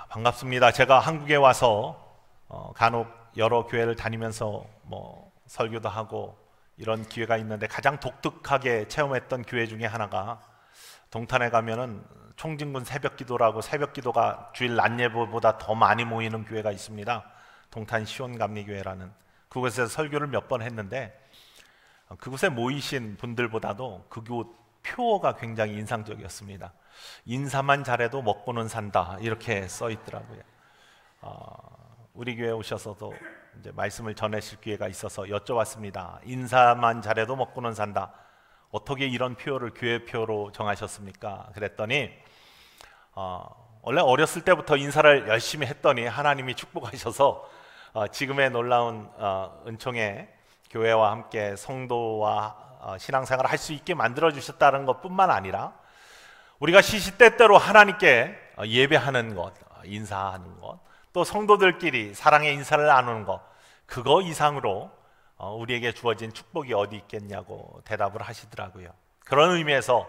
반갑습니다. 제가 한국에 와서 간혹 여러 교회를 다니면서 설교도 하고 이런 기회가 있는데 가장 독특하게 체험했던 교회 중에 하나가 동탄에 가면은 총진군 새벽기도라고 새벽기도가 주일 낮 예배보다 더 많이 모이는 교회가 있습니다. 동탄 시온감리교회라는 그곳에서 설교를 몇 번 했는데 그곳에 모이신 분들보다도 그곳 표어가 굉장히 인상적이었습니다. 인사만 잘해도 먹고는 산다 이렇게 써 있더라고요. 우리 교회 오셔서도 이제 말씀을 전하실 기회가 있어서 여쭤봤습니다. 인사만 잘해도 먹고는 산다. 어떻게 이런 표어를 교회 표어로 정하셨습니까? 그랬더니 원래 어렸을 때부터 인사를 열심히 했더니 하나님이 축복하셔서 지금의 놀라운 은총의 교회와 함께 성도와 신앙생활을 할 수 있게 만들어 주셨다는 것뿐만 아니라 우리가 시시때때로 하나님께 예배하는 것, 인사하는 것, 또 성도들끼리 사랑의 인사를 나누는 것, 그거 이상으로 우리에게 주어진 축복이 어디 있겠냐고 대답을 하시더라고요. 그런 의미에서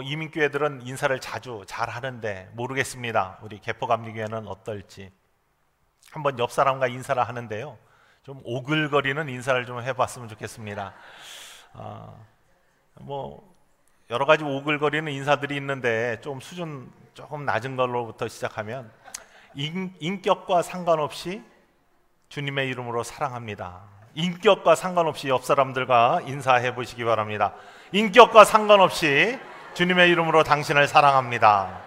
이민교회들은 인사를 자주 잘 하는데 모르겠습니다. 우리 개포감리교회는 어떨지. 한번 옆 사람과 인사를 하는데요, 좀 오글거리는 인사를 좀 해봤으면 좋겠습니다. 여러 가지 오글거리는 인사들이 있는데 좀 수준 조금 낮은 걸로부터 시작하면 인격과 상관없이 주님의 이름으로 사랑합니다. 인격과 상관없이 옆 사람들과 인사해 보시기 바랍니다. 인격과 상관없이 주님의 이름으로 당신을 사랑합니다.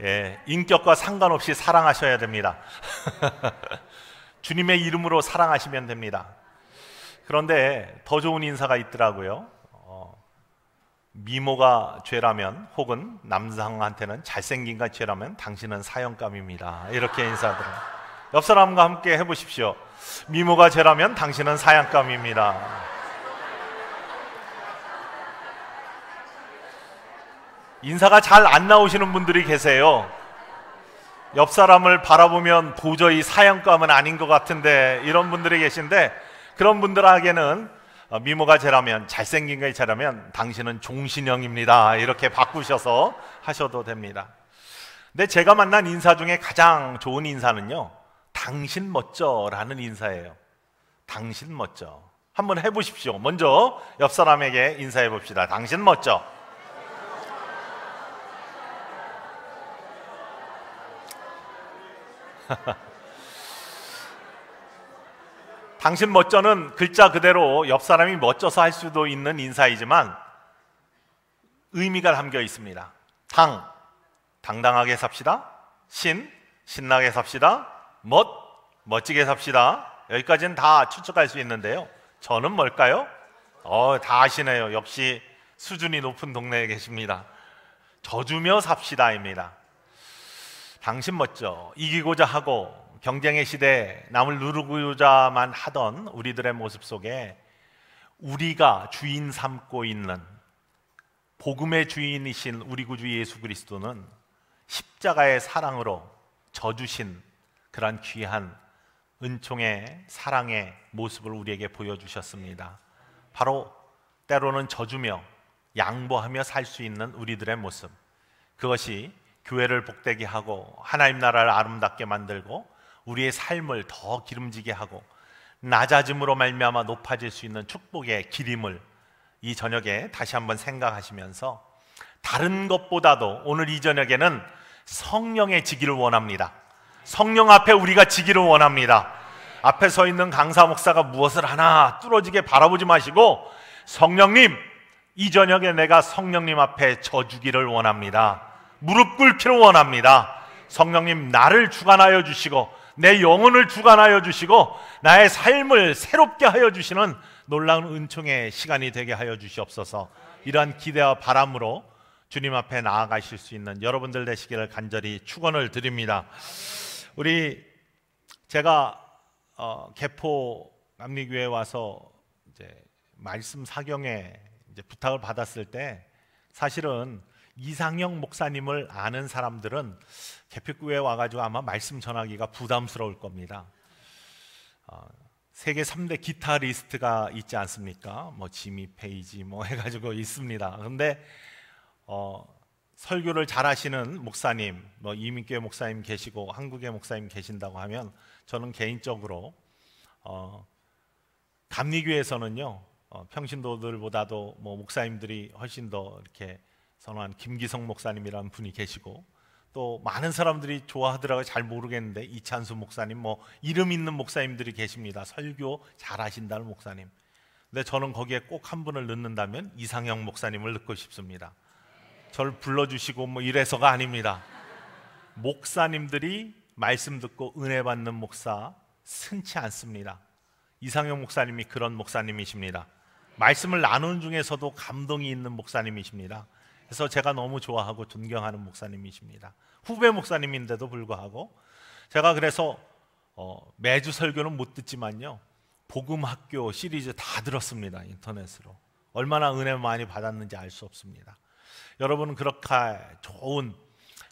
예, 인격과 상관없이 사랑하셔야 됩니다. 주님의 이름으로 사랑하시면 됩니다. 그런데 더 좋은 인사가 있더라고요. 미모가 죄라면, 혹은 남성한테는 잘생긴가 죄라면 당신은 사형감입니다. 이렇게 인사하더라고요. 옆 사람과 함께 해보십시오. 미모가 죄라면 당신은 사형감입니다. 인사가 잘 안 나오시는 분들이 계세요. 옆 사람을 바라보면 도저히 사형감은 아닌 것 같은데 이런 분들이 계신데, 그런 분들에게는 미모가 죄라면, 잘생긴 게 죄라면 당신은 종신형입니다. 이렇게 바꾸셔서 하셔도 됩니다. 근데 제가 만난 인사 중에 가장 좋은 인사는요, 당신 멋져라는 인사예요. 당신 멋져. 한번 해보십시오. 먼저 옆 사람에게 인사해 봅시다. 당신 멋져. 당신 멋져는 글자 그대로 옆 사람이 멋져서 할 수도 있는 인사이지만 의미가 담겨 있습니다. 당당하게 삽시다. 신나게 삽시다. 멋지게 삽시다. 여기까지는 다 추측할 수 있는데요, 저는 뭘까요? 다 아시네요. 역시 수준이 높은 동네에 계십니다. 져주며 삽시다입니다. 당신 멋져. 이기고자 하고 경쟁의 시대에 남을 누르고자만 하던 우리들의 모습 속에 우리가 주인 삼고 있는 복음의 주인이신 우리 구주 예수 그리스도는 십자가의 사랑으로 져주신 그런 귀한 은총의 사랑의 모습을 우리에게 보여주셨습니다. 바로 때로는 져주며 양보하며 살 수 있는 우리들의 모습, 그것이 교회를 복되게 하고 하나님 나라를 아름답게 만들고 우리의 삶을 더 기름지게 하고 낮아짐으로 말미암아 높아질 수 있는 축복의 길임을 이 저녁에 다시 한번 생각하시면서, 다른 것보다도 오늘 이 저녁에는 성령의 지기를 원합니다. 성령 앞에 우리가 지기를 원합니다. 앞에 서 있는 강사 목사가 무엇을 하나 뚫어지게 바라보지 마시고, 성령님, 이 저녁에 내가 성령님 앞에 져주기를 원합니다. 무릎 꿇기를 원합니다. 성령님, 나를 주관하여 주시고 내 영혼을 주관하여 주시고 나의 삶을 새롭게 하여 주시는 놀라운 은총의 시간이 되게 하여 주시옵소서. 이러한 기대와 바람으로 주님 앞에 나아가실 수 있는 여러분들 되시기를 간절히 축원을 드립니다. 제가 개포 감리교회에 와서 이제 말씀 사경에 부탁을 받았을 때, 사실은 이상형 목사님을 아는 사람들은 개표교회에 와가지고 아마 말씀 전하기가 부담스러울 겁니다. 세계 3대 기타리스트가 있지 않습니까? 뭐 지미 페이지 뭐 해가지고 있습니다. 그런데 설교를 잘하시는 목사님, 뭐 이민교회 목사님 계시고 한국의 목사님 계신다고 하면 저는 개인적으로 감리교회에서는요, 평신도들보다도 뭐 목사님들이 훨씬 더 이렇게 선호한 김기성 목사님이라는 분이 계시고, 또 많은 사람들이 좋아하더라고요. 잘 모르겠는데 이찬수 목사님, 뭐 이름 있는 목사님들이 계십니다. 설교 잘하신다는 목사님. 근데 저는 거기에 꼭 한 분을 넣는다면 이상형 목사님을 넣고 싶습니다. 저를 불러주시고 뭐 이래서가 아닙니다. 목사님들이 말씀 듣고 은혜 받는 목사 흔치 않습니다. 이상형 목사님이 그런 목사님이십니다. 말씀을 나누는 중에서도 감동이 있는 목사님이십니다. 그래서 제가 너무 좋아하고 존경하는 목사님이십니다. 후배 목사님인데도 불구하고 제가 그래서 매주 설교는 못 듣지만요, 복음학교 시리즈 다 들었습니다. 인터넷으로. 얼마나 은혜 많이 받았는지 알 수 없습니다. 여러분은 그렇게 좋은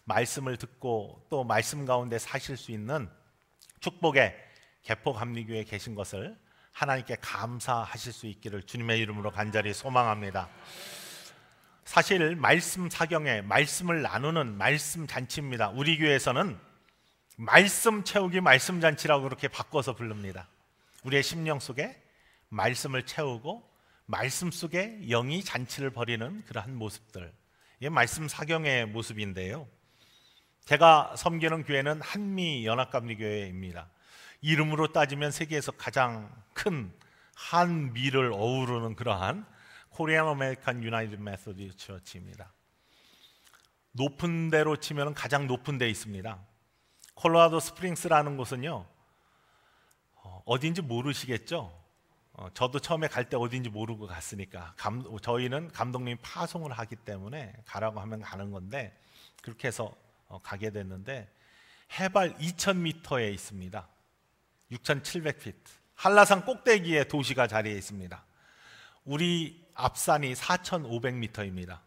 말씀을 듣고 또 말씀 가운데 사실 수 있는 축복의 개포감리교회에 계신 것을 하나님께 감사하실 수 있기를 주님의 이름으로 간절히 소망합니다. 사실 말씀 사경에 말씀을 나누는 말씀 잔치입니다. 우리 교회에서는 말씀 채우기 말씀 잔치라고 그렇게 바꿔서 부릅니다. 우리의 심령 속에 말씀을 채우고 말씀 속에 영이 잔치를 벌이는 그러한 모습들, 이게 말씀 사경의 모습인데요, 제가 섬기는 교회는 한미연합감리교회입니다. 이름으로 따지면 세계에서 가장 큰 한미를 어우르는 그러한 코리안 아메리칸 유나이티드 메소디스트 처치입니다. 높은 데로 치면 가장 높은 데 있습니다. 콜로라도 스프링스라는 곳은요, 어딘지 모르시겠죠? 저도 처음에 갈 때 어딘지 모르고 갔으니까 저희는 감독님이 파송을 하기 때문에 가라고 하면 가는 건데, 그렇게 해서 가게 됐는데 해발 2000m에 있습니다. 6700피트, 한라산 꼭대기에 도시가 자리해 있습니다. 우리 앞산이 4500m입니다.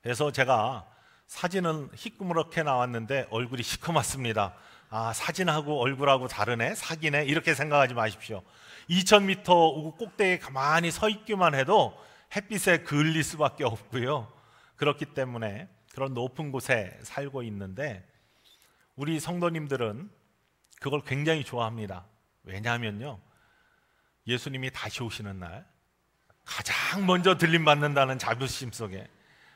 그래서 제가 사진은 희끄무렇게 나왔는데 얼굴이 시커멓습니다. 아, 사진하고 얼굴하고 다르네, 사기네, 이렇게 생각하지 마십시오. 2000m 꼭대기에 가만히 서 있기만 해도 햇빛에 그을릴 수밖에 없고요. 그렇기 때문에 그런 높은 곳에 살고 있는데 우리 성도님들은 그걸 굉장히 좋아합니다. 왜냐하면요, 예수님이 다시 오시는 날 가장 먼저 들림받는다는 자부심 속에,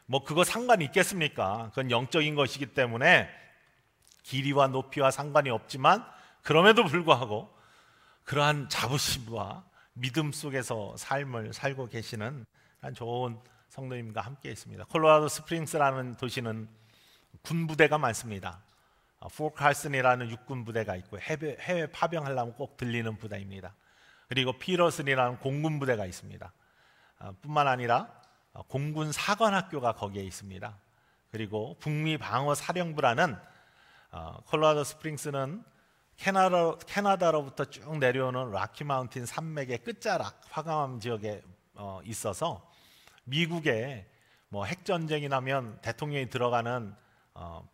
뭐 그거 상관이 있겠습니까? 그건 영적인 것이기 때문에 길이와 높이와 상관이 없지만, 그럼에도 불구하고 그러한 자부심과 믿음 속에서 삶을 살고 계시는 좋은 성도님과 함께 있습니다. 콜로라도 스프링스라는 도시는 군부대가 많습니다. 포크 칼슨이라는 육군 부대가 있고 해외 파병하려면 꼭 들리는 부대입니다. 그리고 피러슨이라는 공군 부대가 있습니다. 뿐만 아니라 공군 사관학교가 거기에 있습니다. 그리고 북미 방어 사령부라는, 콜로라도 스프링스는 캐나다로부터 쭉 내려오는 라키 마운틴 산맥의 끝자락 화강암 지역에 있어서 미국에 뭐 핵전쟁이 나면 대통령이 들어가는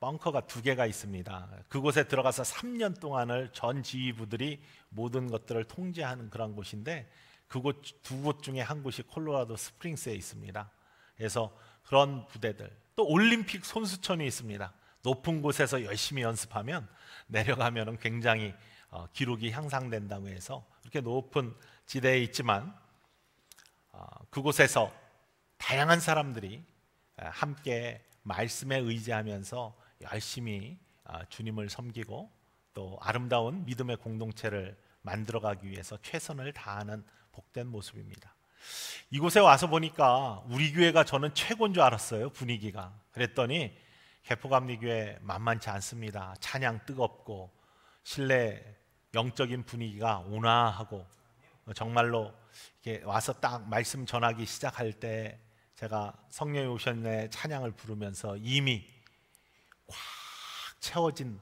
벙커가 2개가 있습니다. 그곳에 들어가서 3년 동안을 전 지휘부들이 모든 것들을 통제하는 그런 곳인데, 그곳 2곳 중에 한 곳이 콜로라도 스프링스에 있습니다. 그래서 그런 부대들, 또 올림픽 선수촌이 있습니다. 높은 곳에서 열심히 연습하면 내려가면 굉장히 기록이 향상된다고 해서 이렇게 높은 지대에 있지만, 그곳에서 다양한 사람들이 함께 말씀에 의지하면서 열심히 주님을 섬기고 또 아름다운 믿음의 공동체를 만들어가기 위해서 최선을 다하는 복된 모습입니다. 이곳에 와서 보니까 우리 교회가 저는 최고인 줄 알았어요, 분위기가. 그랬더니 개포감리교회 만만치 않습니다. 찬양 뜨겁고 실내 영적인 분위기가 온화하고, 정말로 이렇게 와서 딱 말씀 전하기 시작할 때 제가 성령이 오셨네 찬양을 부르면서 이미 꽉 채워진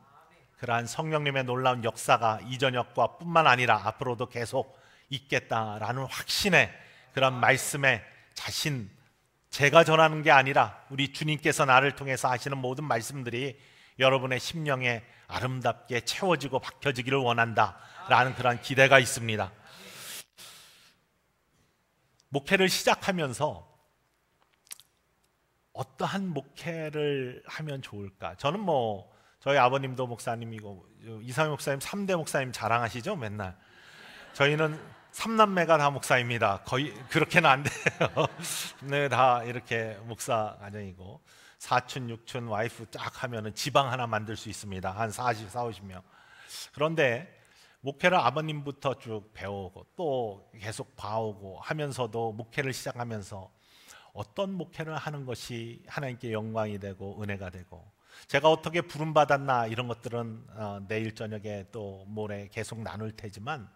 그러한 성령님의 놀라운 역사가 이 저녁과 뿐만 아니라 앞으로도 계속 있겠다라는 확신의 그런 말씀에 제가 전하는 게 아니라 우리 주님께서 나를 통해서 하시는 모든 말씀들이 여러분의 심령에 아름답게 채워지고 박혀지기를 원한다라는 그런 기대가 있습니다. 목회를 시작하면서 어떠한 목회를 하면 좋을까? 저는 저희 아버님도 목사님이고 이상희 목사님 3대 목사님 자랑하시죠? 맨날. 저희는 3남매가 다 목사입니다. 거의 그렇게는 안 돼요. 네, 다 이렇게 목사 가정이고 사촌, 육촌, 와이프 쫙 하면은 지방 하나 만들 수 있습니다. 한 40, 50명. 그런데 목회를 아버님부터 쭉 배우고 또 계속 봐오고 하면서도 목회를 시작하면서 어떤 목회를 하는 것이 하나님께 영광이 되고 은혜가 되고, 제가 어떻게 부름받았나 이런 것들은 내일 저녁에 또 모레 계속 나눌 테지만,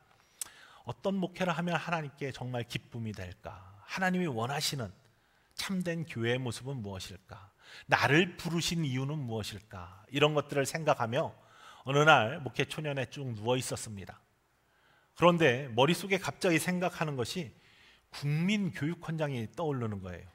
어떤 목회를 하면 하나님께 정말 기쁨이 될까? 하나님이 원하시는 참된 교회의 모습은 무엇일까? 나를 부르신 이유는 무엇일까? 이런 것들을 생각하며 어느 날 목회 초년에 쭉 누워 있었습니다. 그런데 머릿속에 갑자기 생각하는 것이 국민교육헌장이 떠오르는 거예요.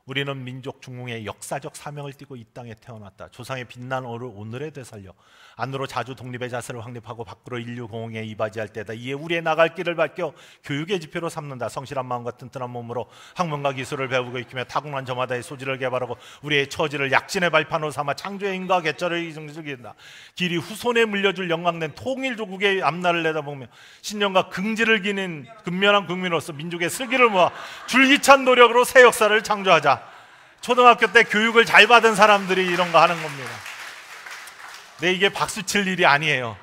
우리는 민족 중흥의 역사적 사명을 띠고 이 땅에 태어났다. 조상의 빛난 어를 오늘에 되살려 안으로 자주 독립의 자세를 확립하고 밖으로 인류 공흥에 이바지할 때다. 이에 우리의 나갈 길을 밝혀 교육의 지표로 삼는다. 성실한 마음과 튼튼한 몸으로 학문과 기술을 배우고 익히며 타고난 저마다의 소질을 개발하고 우리의 처지를 약진의 발판으로 삼아 창조의 인과 개쩔을 이정적이다. 길이 후손에 물려줄 영광된 통일조국의 앞날을 내다보며 신념과 긍지를 기는 근면한 국민으로서 민족의 슬기를 모아 줄기찬 노력으로 새 역사를 창조하자. 초등학교 때 교육을 잘 받은 사람들이 이런 거 하는 겁니다. 네, 이게 박수 칠 일이 아니에요.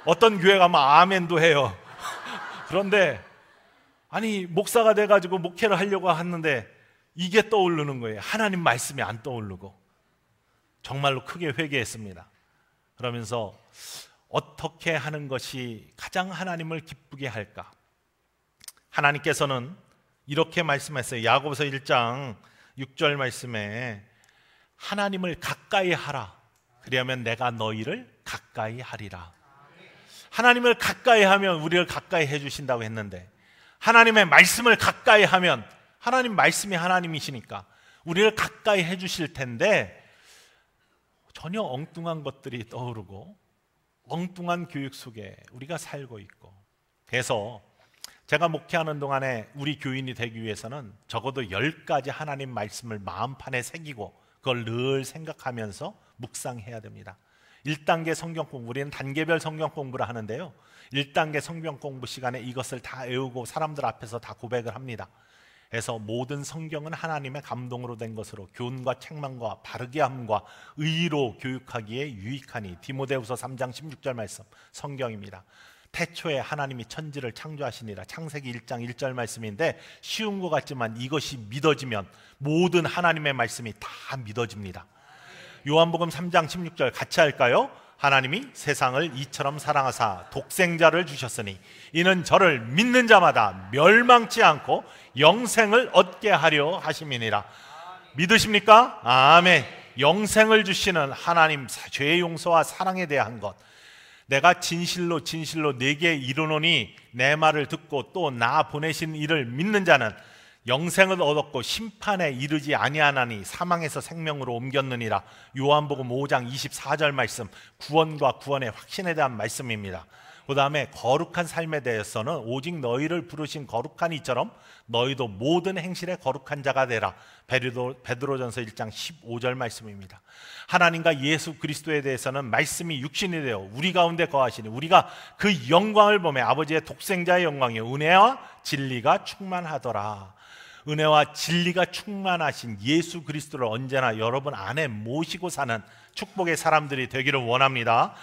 어떤 교회 가면 아멘도 해요. 그런데 아니 목사가 돼가지고 목회를 하려고 하는데 이게 떠오르는 거예요. 하나님 말씀이 안 떠오르고. 정말로 크게 회개했습니다. 그러면서 어떻게 하는 것이 가장 하나님을 기쁘게 할까? 하나님께서는 이렇게 말씀했어요. 야고보서 1장 6절 말씀에 하나님을 가까이 하라. 그리하면 내가 너희를 가까이 하리라. 하나님을 가까이 하면 우리를 가까이 해주신다고 했는데, 하나님의 말씀을 가까이 하면 하나님 말씀이 하나님이시니까 우리를 가까이 해주실 텐데, 전혀 엉뚱한 것들이 떠오르고 엉뚱한 교육 속에 우리가 살고 있고, 그래서 제가 목회하는 동안에 우리 교인이 되기 위해서는 적어도 10가지 하나님 말씀을 마음판에 새기고 그걸 늘 생각하면서 묵상해야 됩니다. 1단계 성경 공부, 우리는 단계별 성경 공부를 하는데요, 1단계 성경 공부 시간에 이것을 다 외우고 사람들 앞에서 다 고백을 합니다. 그래서 모든 성경은 하나님의 감동으로 된 것으로 교훈과 책망과 바르게 함과 의로 교육하기에 유익하니. 디모데후서 3장 16절 말씀 성경입니다. 태초에 하나님이 천지를 창조하시니라. 창세기 1장 1절 말씀인데 쉬운 것 같지만 이것이 믿어지면 모든 하나님의 말씀이 다 믿어집니다. 요한복음 3장 16절 같이 할까요? 하나님이 세상을 이처럼 사랑하사 독생자를 주셨으니 이는 저를 믿는 자마다 멸망치 않고 영생을 얻게 하려 하심이니라. 믿으십니까? 아멘. 영생을 주시는 하나님, 죄의 용서와 사랑에 대한 것, 내가 진실로 네게 이르노니 내 말을 듣고 또 나 보내신 이를 믿는 자는 영생을 얻었고 심판에 이르지 아니하나니 사망에서 생명으로 옮겼느니라. 요한복음 5장 24절 말씀, 구원과 구원의 확신에 대한 말씀입니다. 그 다음에 거룩한 삶에 대해서는 오직 너희를 부르신 거룩한 이처럼 너희도 모든 행실에 거룩한 자가 되라. 베드로전서 1장 15절 말씀입니다. 하나님과 예수 그리스도에 대해서는 말씀이 육신이 되어 우리 가운데 거하시니 우리가 그 영광을 보며 아버지의 독생자의 영광이 은혜와 진리가 충만하더라. 은혜와 진리가 충만하신 예수 그리스도를 언제나 여러분 안에 모시고 사는 축복의 사람들이 되기를 원합니다.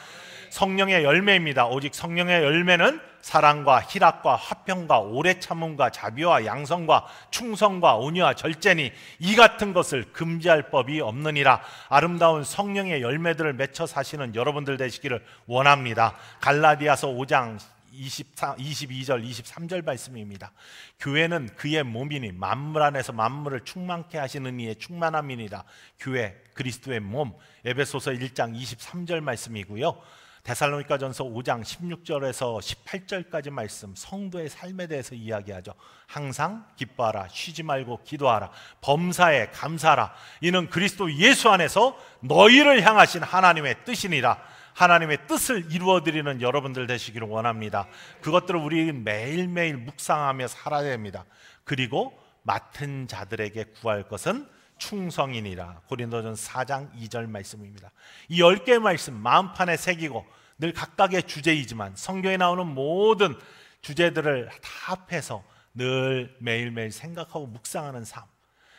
성령의 열매입니다. 오직 성령의 열매는 사랑과 희락과 화평과 오래 참음과 자비와 양성과 충성과 온유와 절제니 이 같은 것을 금지할 법이 없느니라. 아름다운 성령의 열매들을 맺혀 사시는 여러분들 되시기를 원합니다. 갈라디아서 5장 22절 23절 말씀입니다. 교회는 그의 몸이니 만물 안에서 만물을 충만케 하시는 이의 충만함이니라. 교회 그리스도의 몸, 에베소서 1장 23절 말씀이고요. 데살로니가전서 5장 16절에서 18절까지 말씀, 성도의 삶에 대해서 이야기하죠. 항상 기뻐하라, 쉬지 말고 기도하라, 범사에 감사하라. 이는 그리스도 예수 안에서 너희를 향하신 하나님의 뜻이니라. 하나님의 뜻을 이루어드리는 여러분들 되시기를 원합니다. 그것들을 우리 매일매일 묵상하며 살아야 됩니다. 그리고 맡은 자들에게 구할 것은 충성이니라. 고린도전서 4장 2절 말씀입니다. 이 10개의 말씀 마음판에 새기고 늘 각각의 주제이지만 성경에 나오는 모든 주제들을 다 합해서 늘 매일매일 생각하고 묵상하는 삶.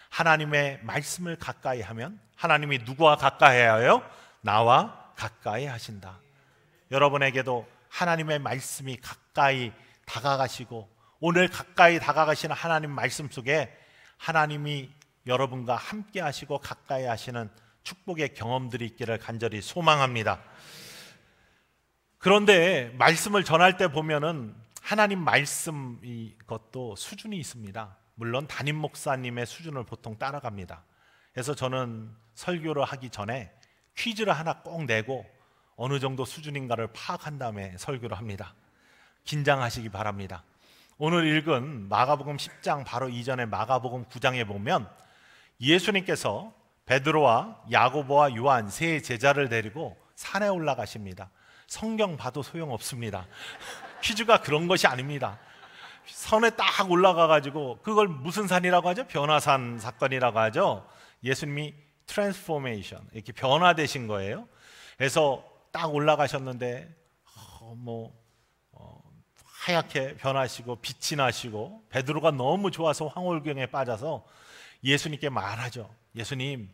하나님의 말씀을 가까이 하면 하나님이 누구와 가까이 해요? 나와 가까이 하신다. 여러분에게도 하나님의 말씀이 가까이 다가가시고 오늘 가까이 다가가시는 하나님 말씀 속에 하나님이 여러분과 함께 하시고 가까이 하시는 축복의 경험들이 있기를 간절히 소망합니다. 그런데 말씀을 전할 때 보면은 하나님 말씀 이것도 수준이 있습니다. 물론 담임 목사님의 수준을 보통 따라갑니다. 그래서 저는 설교를 하기 전에 퀴즈를 하나 꼭 내고 어느 정도 수준인가를 파악한 다음에 설교를 합니다. 긴장하시기 바랍니다. 오늘 읽은 마가복음 10장 바로 이전에 마가복음 9장에 보면 예수님께서 베드로와 야고보와 요한 세 제자를 데리고 산에 올라가십니다. 성경 봐도 소용없습니다. 퀴즈가 그런 것이 아닙니다. 산에 딱 올라가가지고 그걸 무슨 산이라고 하죠? 변화산 사건이라고 하죠. 예수님이 트랜스포메이션, 이렇게 변화되신 거예요. 그래서 딱 올라가셨는데 하얗게 변하시고 빛이 나시고 베드로가 너무 좋아서 황홀경에 빠져서 예수님께 말하죠. 예수님,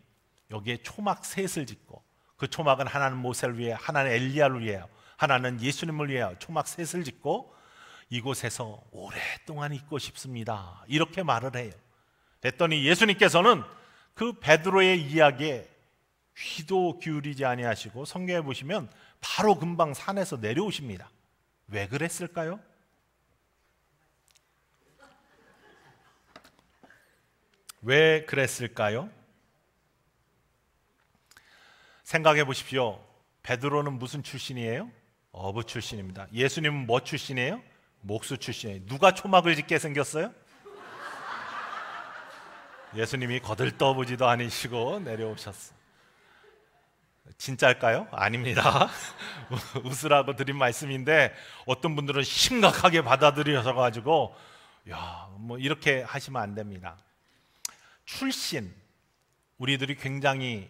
여기에 초막 셋을 짓고 그 초막은 하나는 모세를 위해, 하나는 엘리야를 위해, 하나는 예수님을 위해 초막 셋을 짓고 이곳에서 오랫동안 있고 싶습니다. 이렇게 말을 해요. 그랬더니 예수님께서는 그 베드로의 이야기에 귀도 기울이지 아니하시고 성경에 보시면 바로 금방 산에서 내려오십니다. 왜 그랬을까요? 왜 그랬을까요? 생각해 보십시오. 베드로는 무슨 출신이에요? 어부 출신입니다. 예수님은 뭐 출신이에요? 목수 출신이에요. 누가 초막을 짓게 생겼어요? 예수님이 거들떠보지도 아니시고 내려오셨어. 진짜일까요? 아닙니다. 웃으라고 드린 말씀인데 어떤 분들은 심각하게 받아들여서 이렇게 하시면 안 됩니다. 출신, 우리들이 굉장히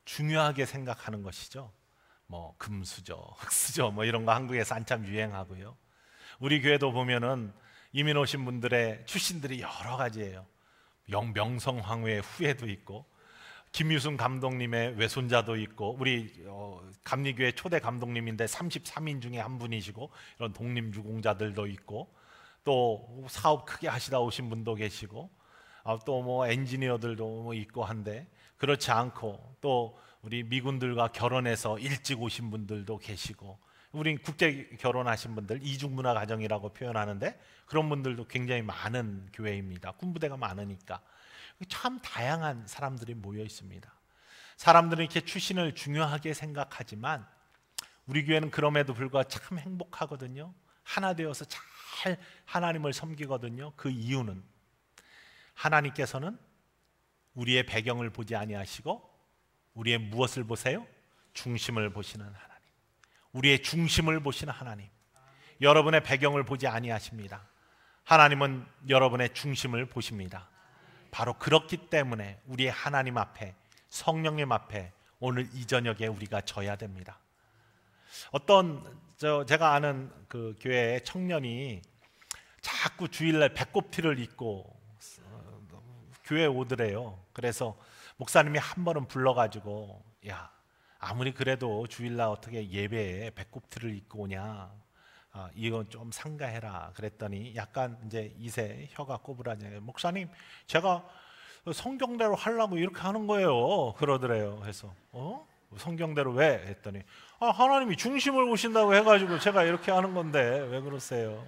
중요하게 생각하는 것이죠. 금수저, 흑수저 이런 거 한국에서 한참 유행하고요. 우리 교회도 보면은 이민 오신 분들의 출신들이 여러 가지예요. 명성황후의 후예도 있고 김유순 감독님의 외손자도 있고 우리 감리교회 초대 감독님인데 33인 중에 한 분이시고 이런 독립유공자들도 있고 또 사업 크게 하시다 오신 분도 계시고 또 엔지니어들도 있고 한데 그렇지 않고 또 우리 미군들과 결혼해서 일찍 오신 분들도 계시고 우린 국제 결혼하신 분들 이중문화 가정이라고 표현하는데 그런 분들도 굉장히 많은 교회입니다. 군부대가 많으니까 참 다양한 사람들이 모여 있습니다. 사람들은 이렇게 출신을 중요하게 생각하지만 우리 교회는 그럼에도 불구하고 참 행복하거든요. 하나 되어서 잘 하나님을 섬기거든요. 그 이유는 하나님께서는 우리의 배경을 보지 아니하시고 우리의 무엇을 보세요? 중심을 보시는 하나님. 우리의 중심을 보시는 하나님. 여러분의 배경을 보지 아니하십니다. 하나님은 여러분의 중심을 보십니다. 바로 그렇기 때문에 우리의 하나님 앞에, 성령님 앞에 오늘 이 저녁에 우리가 져야 됩니다. 제가 아는 그 교회 청년이 자꾸 주일날 배꼽티를 입고 교회에 오더래요. 그래서 목사님이 한 번은 불러가지고 아무리 그래도 주일날 어떻게 예배에 배꼽티를 입고 오냐, 이건 좀 상가해라 그랬더니 약간 이제 이세 혀가 꼬부라지네요. 목사님, 제가 성경대로 하려고 이렇게 하는 거예요 그러더래요. 그래서 성경대로 왜? 했더니 하나님이 중심을 보신다고 해가지고 제가 이렇게 하는 건데 왜 그러세요?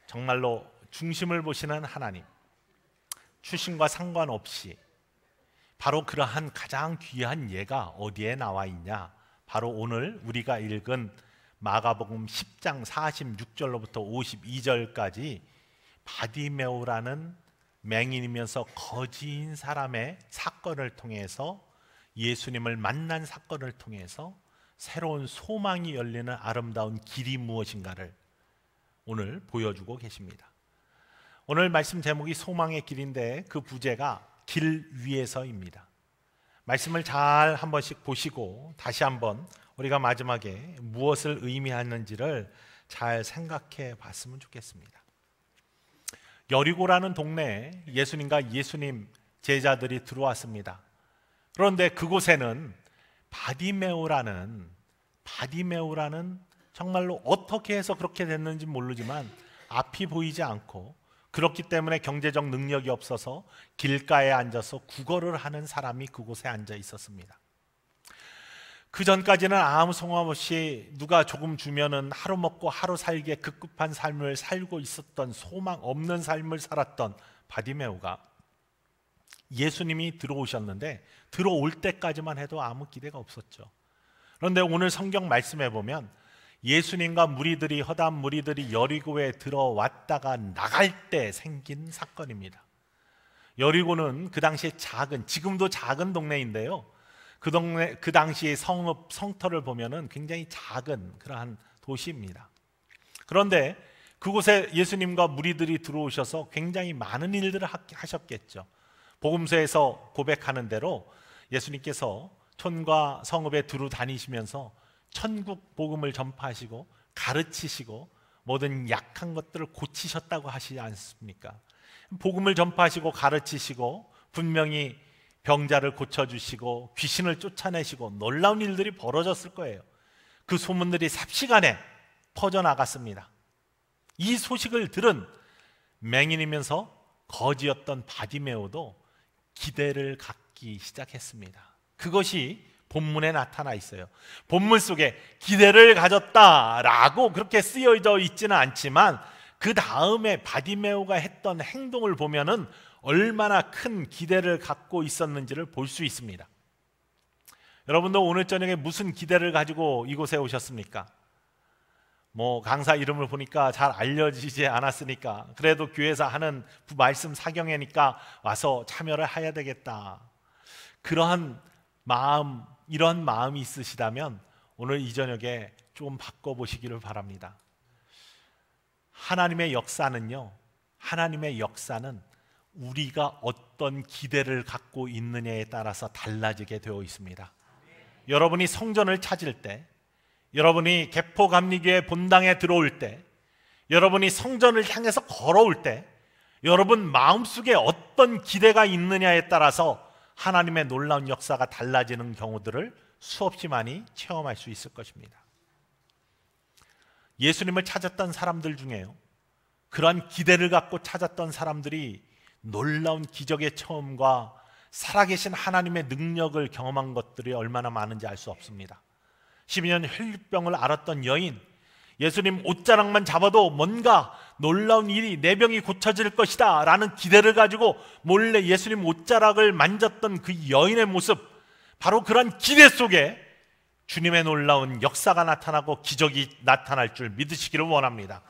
정말로 중심을 보시는 하나님, 출신과 상관없이 바로 그러한 가장 귀한 예가 어디에 나와 있냐? 바로 오늘 우리가 읽은 마가복음 10장 46절로부터 52절까지 바디메오라는 맹인이면서 거지인 사람의 사건을 통해서, 예수님을 만난 사건을 통해서 새로운 소망이 열리는 아름다운 길이 무엇인가를 오늘 보여주고 계십니다. 오늘 말씀 제목이 소망의 길인데 그 부제가 길 위에서입니다. 말씀을 잘 한 번씩 보시고 다시 한번 우리가 마지막에 무엇을 의미하는지를 잘 생각해 봤으면 좋겠습니다. 여리고라는 동네에 예수님과 예수님 제자들이 들어왔습니다. 그런데 그곳에는 바디메오라는 정말로 어떻게 해서 그렇게 됐는지 모르지만 앞이 보이지 않고, 그렇기 때문에 경제적 능력이 없어서 길가에 앉아서 구걸을 하는 사람이 그곳에 앉아 있었습니다. 그 전까지는 아무 소망 없이 누가 조금 주면은 하루 먹고 하루 살기에 급급한 삶을 살고 있었던, 소망 없는 삶을 살았던 바디메오가 예수님이 들어오셨는데 들어올 때까지만 해도 아무 기대가 없었죠. 그런데 오늘 성경 말씀에 보면 예수님과 무리들이, 허다한 무리들이 여리고에 들어왔다가 나갈 때 생긴 사건입니다. 여리고는 그 당시에 지금도 작은 동네인데요, 그 당시의 성터를 보면은 굉장히 작은 그러한 도시입니다. 그런데 그곳에 예수님과 무리들이 들어오셔서 굉장히 많은 일들을 하셨겠죠. 복음서에서 고백하는 대로 예수님께서 촌과 성읍에 두루 다니시면서 천국 복음을 전파하시고 가르치시고 모든 약한 것들을 고치셨다고 하시지 않습니까? 복음을 전파하시고 가르치시고 분명히 병자를 고쳐주시고 귀신을 쫓아내시고 놀라운 일들이 벌어졌을 거예요. 그 소문들이 삽시간에 퍼져나갔습니다. 이 소식을 들은 맹인이면서 거지였던 바디메오도 기대를 갖기 시작했습니다. 그것이 본문에 나타나 있어요. 본문 속에 기대를 가졌다라고 그렇게 쓰여져 있지는 않지만 그 다음에 바디메오가 했던 행동을 보면은 얼마나 큰 기대를 갖고 있었는지를 볼 수 있습니다. 여러분도 오늘 저녁에 무슨 기대를 가지고 이곳에 오셨습니까? 강사 이름을 보니까 잘 알려지지 않았으니까 그래도 교회에서 하는 말씀 사경회니까 와서 참여를 해야 되겠다, 그러한 마음, 이런 마음이 있으시다면 오늘 이 저녁에 좀 바꿔보시기를 바랍니다. 하나님의 역사는 우리가 어떤 기대를 갖고 있느냐에 따라서 달라지게 되어 있습니다. 여러분이 성전을 찾을 때, 여러분이 개포감리교회 본당에 들어올 때, 여러분이 성전을 향해서 걸어올 때, 여러분 마음속에 어떤 기대가 있느냐에 따라서 하나님의 놀라운 역사가 달라지는 경우들을 수없이 많이 체험할 수 있을 것입니다. 예수님을 찾았던 사람들 중에요, 그러한 기대를 갖고 찾았던 사람들이 놀라운 기적의 처음과 살아계신 하나님의 능력을 경험한 것들이 얼마나 많은지 알 수 없습니다. 12년 혈류병을 앓았던 여인, 예수님 옷자락만 잡아도 뭔가 놀라운 일이, 내 병이 고쳐질 것이다 라는 기대를 가지고 몰래 예수님 옷자락을 만졌던 그 여인의 모습, 바로 그런 기대 속에 주님의 놀라운 역사가 나타나고 기적이 나타날 줄 믿으시기를 원합니다.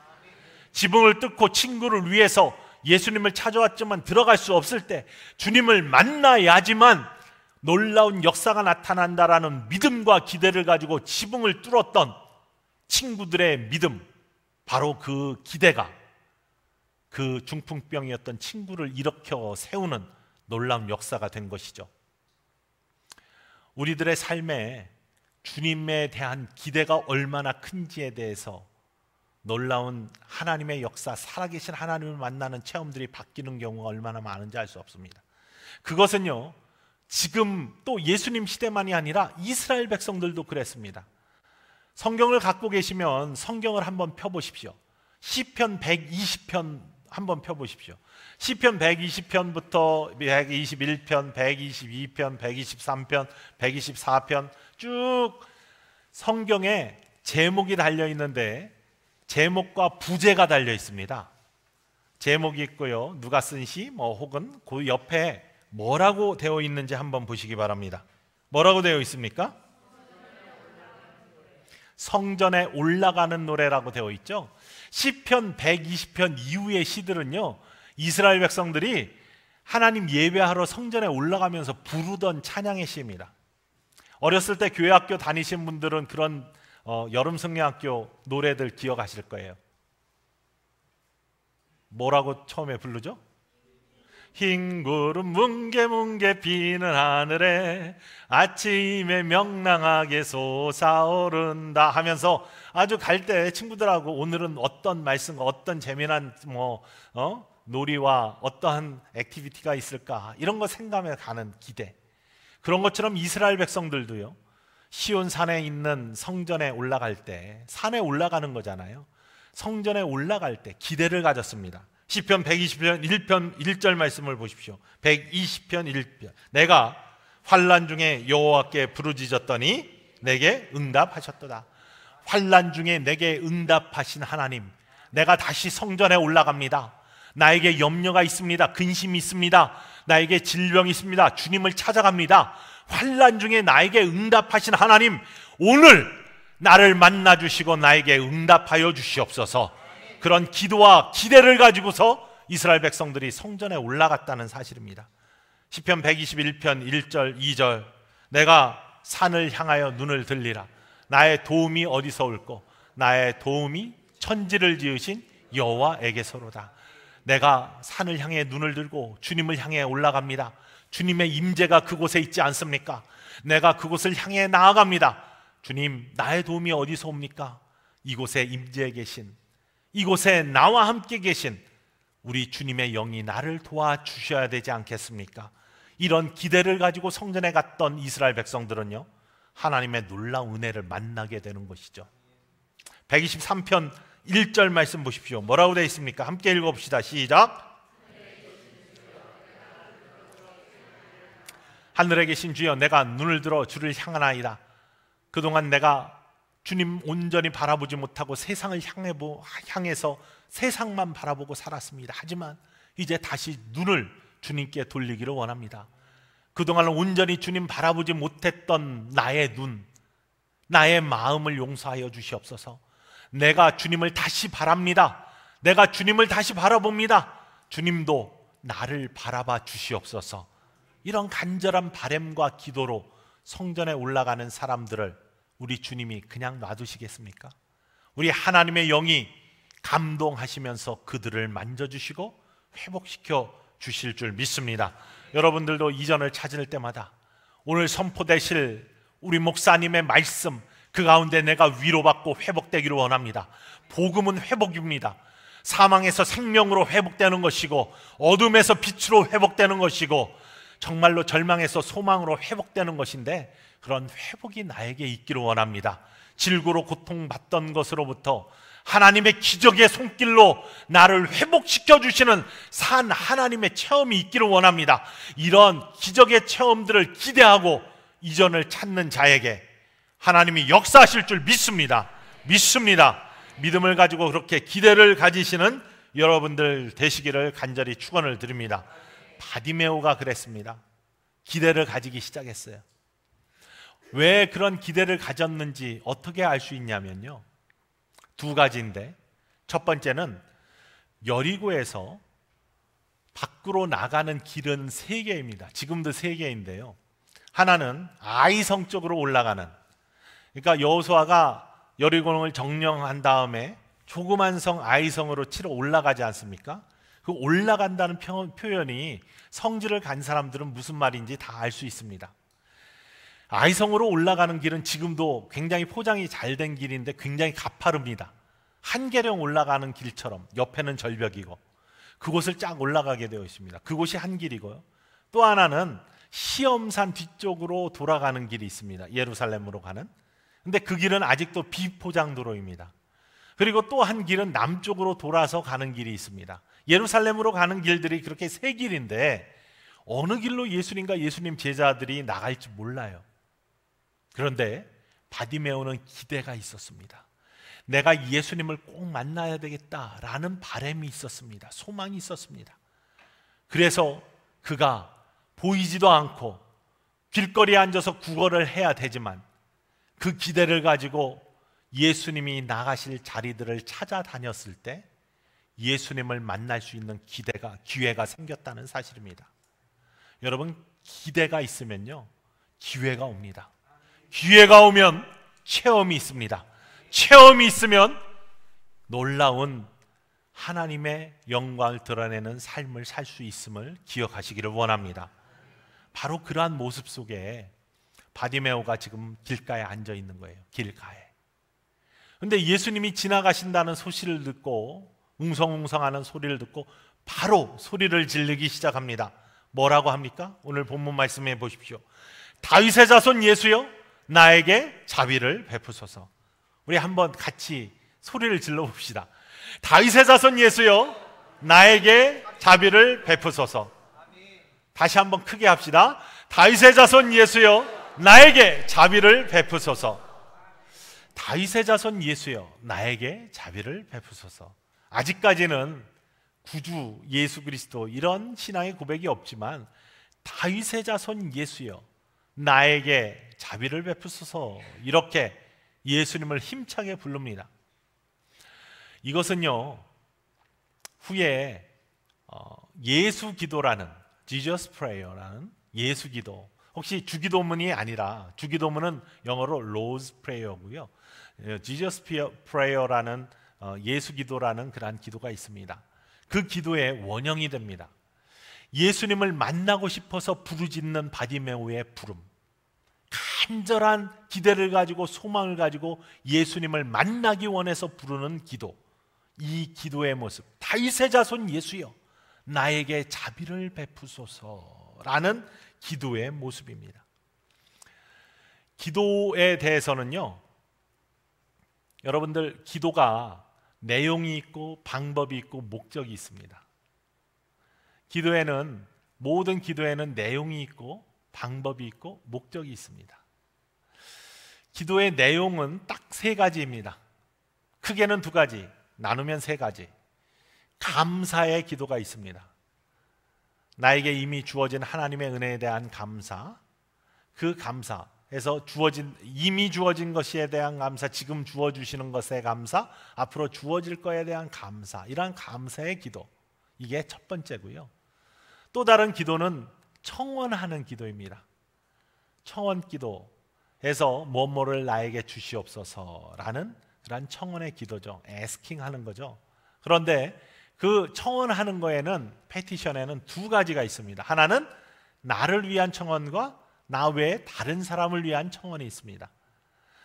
지붕을 뚫고 친구를 위해서 예수님을 찾아왔지만 들어갈 수 없을 때 주님을 만나야지만 놀라운 역사가 나타난다라는 믿음과 기대를 가지고 지붕을 뚫었던 친구들의 믿음, 바로 그 기대가 그 중풍병이었던 친구를 일으켜 세우는 놀라운 역사가 된 것이죠. 우리들의 삶에 주님에 대한 기대가 얼마나 큰지에 대해서 놀라운 하나님의 역사, 살아계신 하나님을 만나는 체험들이 바뀌는 경우가 얼마나 많은지 알 수 없습니다. 그것은요, 지금 또 예수님 시대만이 아니라 이스라엘 백성들도 그랬습니다. 성경을 갖고 계시면 성경을 한번 펴보십시오. 시편 120편 한번 펴보십시오. 시편 120편부터 121편, 122편, 123편, 124편 쭉 성경에 제목이 달려 있는데 제목과 부제가 달려 있습니다. 제목이 있고요, 누가 쓴 시, 혹은 그 옆에 뭐라고 되어 있는지 한번 보시기 바랍니다. 뭐라고 되어 있습니까? 성전에 올라가는 노래라고 되어 있죠. 시편 120편 이후의 시들은요, 이스라엘 백성들이 하나님 예배하러 성전에 올라가면서 부르던 찬양의 시입니다. 어렸을 때 교회 학교 다니신 분들은 그런 여름 성령학교 노래들 기억하실 거예요. 뭐라고 처음에 부르죠? 흰 구름 뭉게뭉게 비는 하늘에 아침에 명랑하게 솟아오른다 하면서 아주 갈 때 친구들하고 오늘은 어떤 말씀과 어떤 재미난 놀이와 어떠한 액티비티가 있을까, 이런 거 생각하며 가는 기대. 그런 것처럼 이스라엘 백성들도요, 시온 산에 있는 성전에 올라갈 때, 산에 올라가는 거잖아요. 성전에 올라갈 때 기대를 가졌습니다. 시편 120편 1편 1절 말씀을 보십시오. 120편 1편. 내가 환난 중에 여호와께 부르짖었더니 내게 응답하셨도다. 환난 중에 내게 응답하신 하나님, 내가 다시 성전에 올라갑니다. 나에게 염려가 있습니다. 근심이 있습니다. 나에게 질병이 있습니다. 주님을 찾아갑니다. 환난 중에 나에게 응답하신 하나님, 오늘 나를 만나 주시고 나에게 응답하여 주시옵소서. 그런 기도와 기대를 가지고서 이스라엘 백성들이 성전에 올라갔다는 사실입니다. 시편 121편 1절 2절. 내가 산을 향하여 눈을 들리라. 나의 도움이 어디서 올꼬? 나의 도움이 천지를 지으신 여호와에게서로다. 내가 산을 향해 눈을 들고 주님을 향해 올라갑니다. 주님의 임재가 그곳에 있지 않습니까? 내가 그곳을 향해 나아갑니다. 주님, 나의 도움이 어디서 옵니까? 이곳에 임재해 계신, 이곳에 나와 함께 계신 우리 주님의 영이 나를 도와주셔야 되지 않겠습니까? 이런 기대를 가지고 성전에 갔던 이스라엘 백성들은요, 하나님의 놀라운 은혜를 만나게 되는 것이죠. 123편 1절 말씀 보십시오. 뭐라고 되어 있습니까? 함께 읽어봅시다. 시작. 하늘에 계신 주여, 내가 눈을 들어 주를 향하나이다. 그동안 내가 주님 온전히 바라보지 못하고 세상을 향해서 세상만 바라보고 살았습니다. 하지만 이제 다시 눈을 주님께 돌리기를 원합니다. 그동안 온전히 주님 바라보지 못했던 나의 눈, 나의 마음을 용서하여 주시옵소서. 내가 주님을 다시 바랍니다. 내가 주님을 다시 바라봅니다. 주님도 나를 바라봐 주시옵소서. 이런 간절한 바람과 기도로 성전에 올라가는 사람들을 우리 주님이 그냥 놔두시겠습니까? 우리 하나님의 영이 감동하시면서 그들을 만져주시고 회복시켜 주실 줄 믿습니다. 여러분들도 이전을 찾을 때마다 오늘 선포되실 우리 목사님의 말씀, 그 가운데 내가 위로받고 회복되기를 원합니다. 복음은 회복입니다. 사망에서 생명으로 회복되는 것이고, 어둠에서 빛으로 회복되는 것이고, 정말로 절망에서 소망으로 회복되는 것인데, 그런 회복이 나에게 있기를 원합니다. 질고로 고통받던 것으로부터 하나님의 기적의 손길로 나를 회복시켜 주시는 산 하나님의 체험이 있기를 원합니다. 이런 기적의 체험들을 기대하고 이전을 찾는 자에게 하나님이 역사하실 줄 믿습니다. 믿음을 가지고 그렇게 기대를 가지시는 여러분들 되시기를 간절히 축원을 드립니다. 바디메오가 그랬습니다. 기대를 가지기 시작했어요. 왜 그런 기대를 가졌는지 어떻게 알 수 있냐면요, 두 가지인데, 첫 번째는 여리고에서 밖으로 나가는 길은 세 개입니다. 지금도 세 개인데요, 하나는 아이성 쪽으로 올라가는, 그러니까 여호수아가 여리고를 점령한 다음에 조그만 성 아이성으로 치러 올라가지 않습니까? 그 올라간다는 표현이 성지를 간 사람들은 무슨 말인지 다 알 수 있습니다. 아이성으로 올라가는 길은 지금도 굉장히 포장이 잘 된 길인데 굉장히 가파릅니다. 한계령 올라가는 길처럼 옆에는 절벽이고 그곳을 쫙 올라가게 되어 있습니다. 그곳이 한 길이고요, 또 하나는 시험산 뒤쪽으로 돌아가는 길이 있습니다. 예루살렘으로 가는. 근데 그 길은 아직도 비포장도로입니다. 그리고 또 한 길은 남쪽으로 돌아서 가는 길이 있습니다. 예루살렘으로 가는 길들이 그렇게 세 길인데 어느 길로 예수님과 예수님 제자들이 나갈지 몰라요. 그런데 바디메오는 기대가 있었습니다. 내가 예수님을 꼭 만나야 되겠다라는 바람이 있었습니다. 소망이 있었습니다. 그래서 그가 보이지도 않고 길거리에 앉아서 구걸을 해야 되지만 그 기대를 가지고 예수님이 나가실 자리들을 찾아다녔을 때 예수님을 만날 수 있는 기회가 생겼다는 사실입니다. 여러분, 기대가 있으면요, 기회가 옵니다. 기회가 오면 체험이 있습니다. 체험이 있으면 놀라운 하나님의 영광을 드러내는 삶을 살 수 있음을 기억하시기를 원합니다. 바로 그러한 모습 속에 바디메오가 지금 길가에 앉아 있는 거예요. 길가에. 근데 예수님이 지나가신다는 소식을 듣고, 웅성웅성하는 소리를 듣고 바로 소리를 지르기 시작합니다. 뭐라고 합니까? 오늘 본문 말씀해 보십시오. 다윗의 자손 예수여, 나에게 자비를 베푸소서. 우리 한번 같이 소리를 질러 봅시다. 다윗의 자손 예수여, 나에게 자비를 베푸소서. 다시 한번 크게 합시다. 다윗의 자손 예수여, 나에게 자비를 베푸소서. 다윗의 자손 예수여, 나에게 자비를 베푸소서. 아직까지는 구주 예수 그리스도 이런 신앙의 고백이 없지만 다윗의 자손 예수여, 나에게 자비를 베푸소서, 이렇게 예수님을 힘차게 부릅니다. 이것은요, 후에 예수 기도라는, Jesus Prayer라는 예수 기도, 혹시 주기도문이 아니라, 주기도문은 영어로 Lord's Prayer고요, Jesus Prayer라는 예수 기도라는 그러한 기도가 있습니다. 그 기도의 원형이 됩니다. 예수님을 만나고 싶어서 부르짖는 바디메오의 부름, 간절한 기대를 가지고 소망을 가지고 예수님을 만나기 원해서 부르는 기도, 이 기도의 모습, 다윗의 자손 예수여, 나에게 자비를 베푸소서라는 기도의 모습입니다. 기도에 대해서는요, 여러분들, 기도가 내용이 있고 방법이 있고 목적이 있습니다. 기도에는, 모든 기도에는 내용이 있고 방법이 있고 목적이 있습니다. 기도의 내용은 딱 세 가지입니다. 크게는 두 가지, 나누면 세 가지. 감사의 기도가 있습니다. 나에게 이미 주어진 하나님의 은혜에 대한 감사, 그 감사에서 이미 주어진 것에 대한 감사, 지금 주어주시는 것에 감사, 앞으로 주어질 것에 대한 감사, 이러한 감사의 기도, 이게 첫 번째고요. 또 다른 기도는 청원하는 기도입니다. 청원 기도에서 뭐뭐를 나에게 주시옵소서라는 그런 청원의 기도죠. asking 하는 거죠. 그런데 그 청원하는 거에는, 페티션에는 두 가지가 있습니다. 하나는 나를 위한 청원과 나 외에 다른 사람을 위한 청원이 있습니다.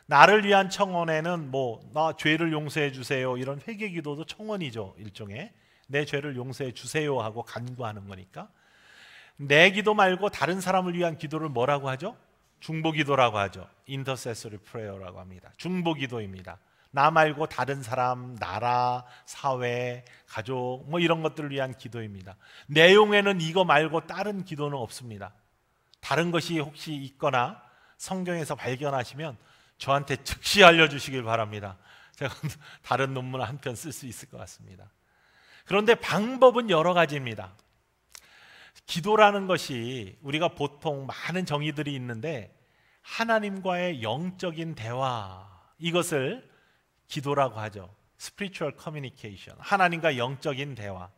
나를 위한 청원에는 나 죄를 용서해 주세요, 이런 회개 기도도 청원이죠. 일종의 내 죄를 용서해 주세요 하고 간구하는 거니까. 내 기도 말고 다른 사람을 위한 기도를 뭐라고 하죠? 중보 기도라고 하죠. Intercessory Prayer라고 합니다. 중보 기도입니다. 나 말고 다른 사람, 나라, 사회, 가족, 이런 것들을 위한 기도입니다. 내용에는 이거 말고 다른 기도는 없습니다. 다른 것이 혹시 있거나 성경에서 발견하시면 저한테 즉시 알려주시길 바랍니다. 제가 다른 논문 한 편 쓸 수 있을 것 같습니다. 그런데 방법은 여러 가지입니다. 기도라는 것이, 우리가 보통 많은 정의들이 있는데, 하나님과의 영적인 대화, 이것을 기도라고 하죠. Spiritual Communication, 하나님과 영적인 대화,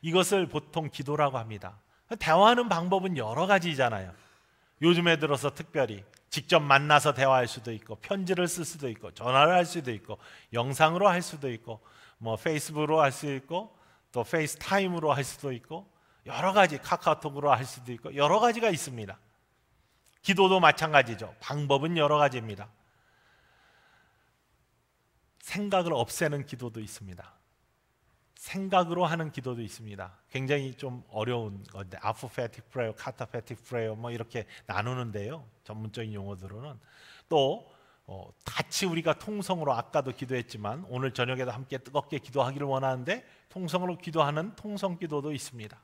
이것을 보통 기도라고 합니다. 대화하는 방법은 여러 가지잖아요. 요즘에 들어서 특별히 직접 만나서 대화할 수도 있고, 편지를 쓸 수도 있고, 전화를 할 수도 있고, 영상으로 할 수도 있고, 페이스북으로 할 수 있고, 또 페이스타임으로 할 수도 있고, 여러 가지, 카카오톡으로 할 수도 있고, 여러 가지가 있습니다. 기도도 마찬가지죠. 방법은 여러 가지입니다. 생각을 없애는 기도도 있습니다. 생각으로 하는 기도도 있습니다. 굉장히 좀 어려운 건데, 아포페틱 프레이어, 카타페틱 프레이어 이렇게 나누는데요. 전문적인 용어들로는. 또 같이 우리가 통성으로, 아까도 기도했지만 오늘 저녁에도 함께 뜨겁게 기도하기를 원하는데 통성으로 기도하는 통성 기도도 있습니다.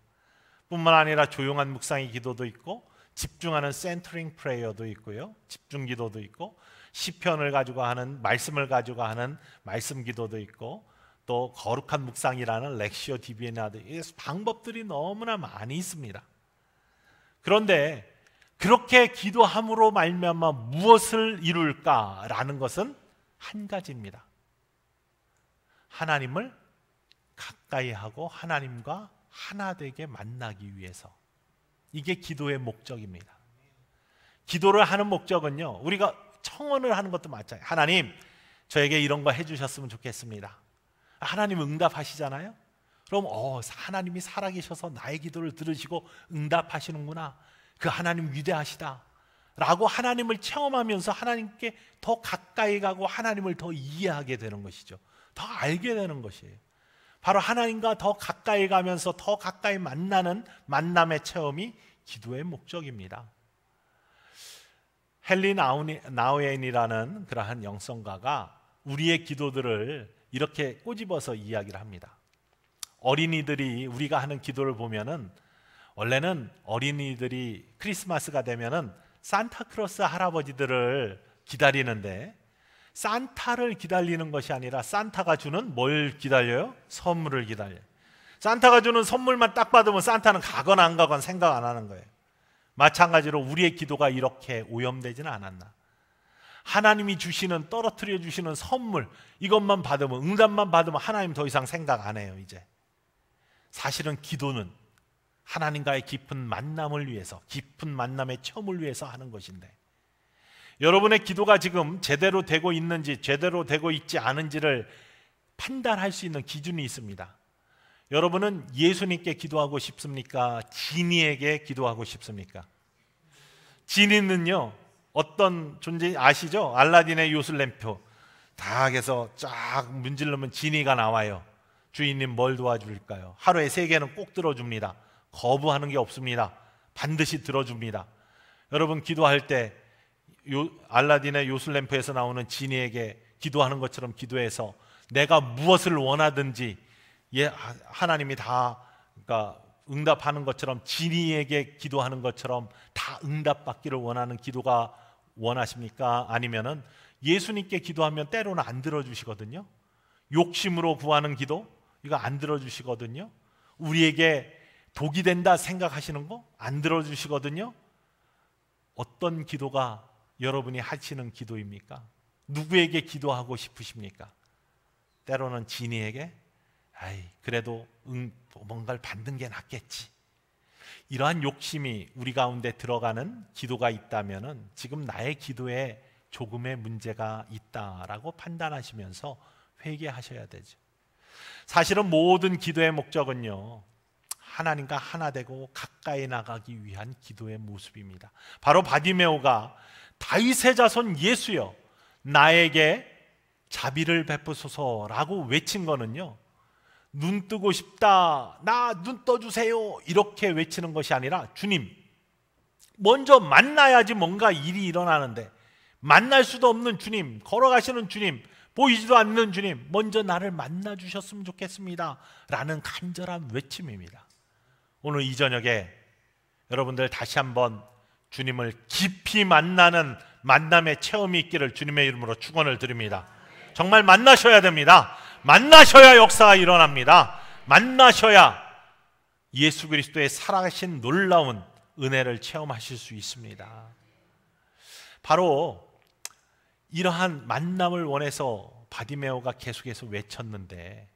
뿐만 아니라 조용한 묵상의 기도도 있고, 집중하는 센터링 프레이어도 있고요, 집중 기도도 있고, 시편을 가지고 하는, 말씀을 가지고 하는 말씀 기도도 있고, 또 거룩한 묵상이라는 렉시오 디비나도, 방법들이 너무나 많이 있습니다. 그런데 그렇게 기도함으로 말미암아 무엇을 이룰까라는 것은 한 가지입니다. 하나님을 가까이 하고 하나님과 하나 되게 만나기 위해서. 이게 기도의 목적입니다. 기도를 하는 목적은요, 우리가 청원을 하는 것도 마찬가지예요. 하나님, 저에게 이런 거 해주셨으면 좋겠습니다. 하나님 응답하시잖아요. 그럼 하나님이 살아계셔서 나의 기도를 들으시고 응답하시는구나, 그 하나님 위대하시다 라고 하나님을 체험하면서 하나님께 더 가까이 가고 하나님을 더 이해하게 되는 것이죠. 더 알게 되는 것이에요. 바로 하나님과 더 가까이 가면서 더 가까이 만나는 만남의 체험이 기도의 목적입니다. 헨리 나우엔이라는 그러한 영성가가 우리의 기도들을 이렇게 꼬집어서 이야기를 합니다. 어린이들이 우리가 하는 기도를 보면은, 원래는 어린이들이 크리스마스가 되면은 산타크로스 할아버지들을 기다리는데, 산타를 기다리는 것이 아니라 산타가 주는 뭘 기다려요? 선물을 기다려요. 산타가 주는 선물만 딱 받으면 산타는 가거나 안 가거나 생각 안 하는 거예요. 마찬가지로 우리의 기도가 이렇게 오염되지는 않았나. 하나님이 주시는, 떨어뜨려 주시는 선물, 이것만 받으면, 응답만 받으면 하나님 더 이상 생각 안 해요. 이제 사실은 기도는 하나님과의 깊은 만남을 위해서, 깊은 만남의 체험을 위해서 하는 것인데, 여러분의 기도가 지금 제대로 되고 있는지 제대로 되고 있지 않은지를 판단할 수 있는 기준이 있습니다. 여러분은 예수님께 기도하고 싶습니까? 지니에게 기도하고 싶습니까? 지니는요, 어떤 존재 아시죠? 알라딘의 요술램프 다 해서 쫙 문지르면 지니가 나와요. 주인님 뭘 도와줄까요? 하루에 3개는 꼭 들어줍니다. 거부하는 게 없습니다. 반드시 들어줍니다. 여러분 기도할 때 알라딘의 요술램프에서 나오는 지니에게 기도하는 것처럼 기도해서 내가 무엇을 원하든지 하나님이 다, 그러니까 응답하는 것처럼, 지니에게 기도하는 것처럼 다 응답받기를 원하는 기도가 원하십니까? 아니면은 예수님께 기도하면 때로는 안 들어주시거든요. 욕심으로 구하는 기도, 이거 안 들어주시거든요. 우리에게 독이 된다 생각하시는 거 안 들어주시거든요. 어떤 기도가 여러분이 하시는 기도입니까? 누구에게 기도하고 싶으십니까? 때로는 지니에게, 그래도 뭔가를 받는 게 낫겠지, 이러한 욕심이 우리 가운데 들어가는 기도가 있다면 지금 나의 기도에 조금의 문제가 있다라고 판단하시면서 회개하셔야 되죠. 사실은 모든 기도의 목적은요, 하나님과 하나 되고 가까이 나가기 위한 기도의 모습입니다. 바로 바디메오가 다윗의 자손 예수여 나에게 자비를 베푸소서라고 외친 거는요, 눈 뜨고 싶다, 나 눈 떠주세요, 이렇게 외치는 것이 아니라, 주님 먼저 만나야지 뭔가 일이 일어나는데, 만날 수도 없는 주님, 걸어가시는 주님, 보이지도 않는 주님, 먼저 나를 만나 주셨으면 좋겠습니다 라는 간절한 외침입니다. 오늘 이 저녁에 여러분들 다시 한번 주님을 깊이 만나는 만남의 체험이 있기를 주님의 이름으로 축원을 드립니다. 정말 만나셔야 됩니다. 만나셔야 역사가 일어납니다. 만나셔야 예수 그리스도의 살아계신 놀라운 은혜를 체험하실 수 있습니다. 바로 이러한 만남을 원해서 바디메오가 계속해서 외쳤는데,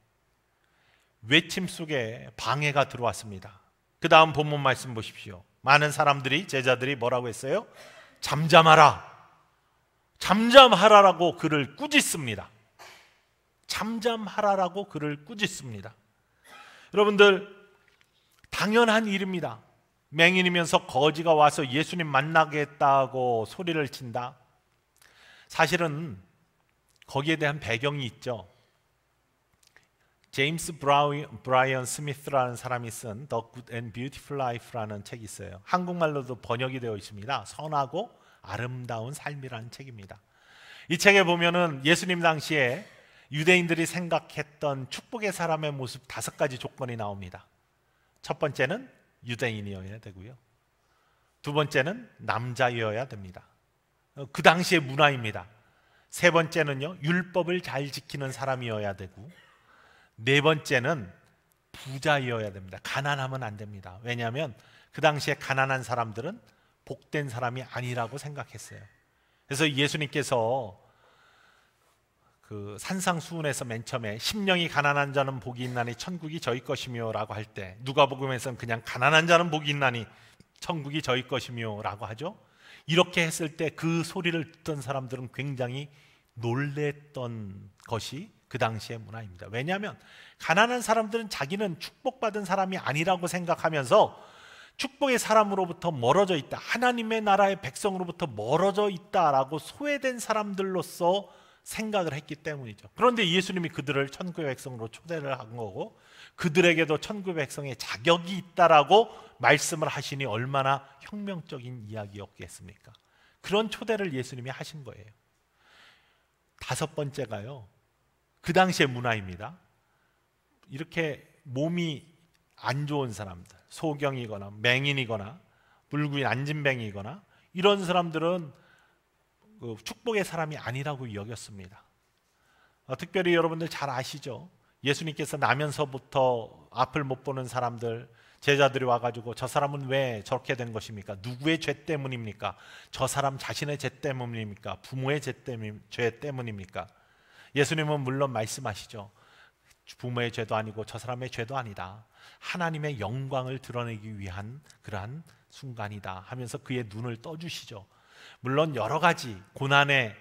외침 속에 방해가 들어왔습니다. 그 다음 본문 말씀 보십시오. 많은 사람들이, 제자들이 뭐라고 했어요? 잠잠하라, 잠잠하라라고 그를 꾸짖습니다. 잠잠하라라고 그를 꾸짖습니다. 여러분들, 당연한 일입니다. 맹인이면서 거지가 와서 예수님 만나겠다고 소리를 친다. 사실은 거기에 대한 배경이 있죠. 제임스 브라이언 스미스라는 사람이 쓴 The Good and Beautiful Life라는 책이 있어요. 한국말로도 번역이 되어 있습니다. 선하고 아름다운 삶이라는 책입니다. 이 책에 보면은 예수님 당시에 유대인들이 생각했던 축복의 사람의 모습 5가지 조건이 나옵니다. 첫 번째는 유대인이어야 되고요, 두 번째는 남자여야 됩니다. 그 당시의 문화입니다. 세 번째는요, 율법을 잘 지키는 사람이어야 되고, 네 번째는 부자이어야 됩니다. 가난하면 안 됩니다. 왜냐하면 그 당시에 가난한 사람들은 복된 사람이 아니라고 생각했어요. 그래서 예수님께서 그 산상수훈에서 맨 처음에 심령이 가난한 자는 복이 있나니 천국이 저희 것이며 라고 할 때, 누가복음에서는 그냥 가난한 자는 복이 있나니 천국이 저희 것이며 라고 하죠. 이렇게 했을 때 그 소리를 듣던 사람들은 굉장히 놀랬던 것이 그 당시의 문화입니다. 왜냐하면 가난한 사람들은 자기는 축복받은 사람이 아니라고 생각하면서 축복의 사람으로부터 멀어져 있다, 하나님의 나라의 백성으로부터 멀어져 있다라고 소외된 사람들로서 생각을 했기 때문이죠. 그런데 예수님이 그들을 천국의 백성으로 초대를 한 거고, 그들에게도 천국의 백성의 자격이 있다라고 말씀을 하시니 얼마나 혁명적인 이야기였겠습니까? 그런 초대를 예수님이 하신 거예요. 다섯 번째가요, 그 당시의 문화입니다. 이렇게 몸이 안 좋은 사람들, 소경이거나 맹인이거나 불구인 안진뱅이거나 이런 사람들은 그 축복의 사람이 아니라고 여겼습니다. 특별히 여러분들 잘 아시죠? 예수님께서 나면서부터 앞을 못 보는 사람들, 제자들이 와가지고 저 사람은 왜 저렇게 된 것입니까? 누구의 죄 때문입니까? 저 사람 자신의 죄 때문입니까? 부모의 죄 때문입니까? 예수님은 물론 말씀하시죠. 부모의 죄도 아니고 저 사람의 죄도 아니다. 하나님의 영광을 드러내기 위한 그러한 순간이다 하면서 그의 눈을 떠주시죠. 물론 여러 가지 고난의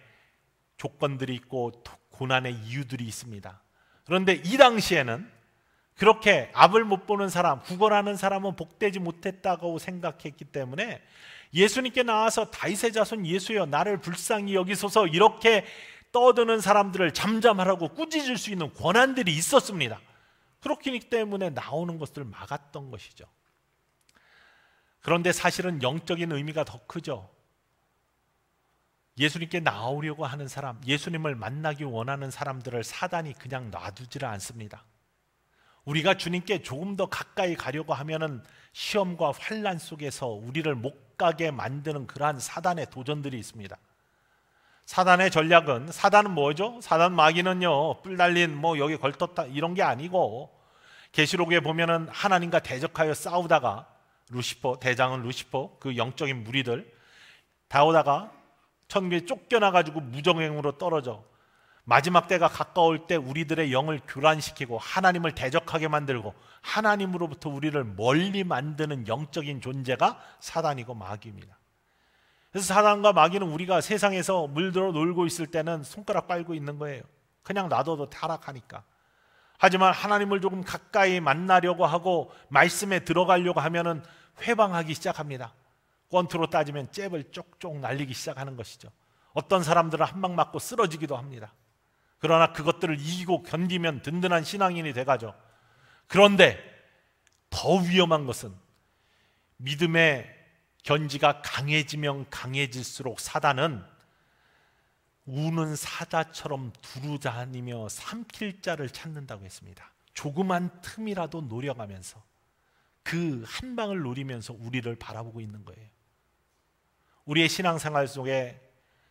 조건들이 있고 고난의 이유들이 있습니다. 그런데 이 당시에는 그렇게 앞을 못 보는 사람, 구걸하는 사람은 복되지 못했다고 생각했기 때문에 예수님께 나와서 다윗의 자손 예수여 나를 불쌍히 여기소서 이렇게 떠드는 사람들을 잠잠하라고 꾸짖을 수 있는 권한들이 있었습니다. 그렇기 때문에 나오는 것들을 막았던 것이죠. 그런데 사실은 영적인 의미가 더 크죠. 예수님께 나오려고 하는 사람, 예수님을 만나기 원하는 사람들을 사단이 그냥 놔두지를 않습니다. 우리가 주님께 조금 더 가까이 가려고 하면은 시험과 환난 속에서 우리를 못 가게 만드는 그러한 사단의 도전들이 있습니다. 사단의 전략은, 사단은 뭐죠? 사단 마귀는요, 뿔 달린 여기 걸떴다 이런 게 아니고, 계시록에 보면은 하나님과 대적하여 싸우다가 루시퍼, 대장은 루시퍼, 그 영적인 무리들 다오다가 천국에 쫓겨나가지고 무정행으로 떨어져 마지막 때가 가까울 때 우리들의 영을 교란시키고 하나님을 대적하게 만들고 하나님으로부터 우리를 멀리 만드는 영적인 존재가 사단이고 마귀입니다. 그래서 사단과 마귀는 우리가 세상에서 물들어 놀고 있을 때는 손가락 빨고 있는 거예요. 그냥 놔둬도 타락하니까. 하지만 하나님을 조금 가까이 만나려고 하고 말씀에 들어가려고 하면은 회방하기 시작합니다. 권투로 따지면 잽을 쪽쪽 날리기 시작하는 것이죠. 어떤 사람들은 한 방 맞고 쓰러지기도 합니다. 그러나 그것들을 이기고 견디면 든든한 신앙인이 돼가죠. 그런데 더 위험한 것은 믿음의 견지가 강해지면 강해질수록 사단은 우는 사자처럼 두루다니며 삼킬 자를 찾는다고 했습니다. 조그만 틈이라도 노려가면서 그 한 방을 노리면서 우리를 바라보고 있는 거예요. 우리의 신앙생활 속에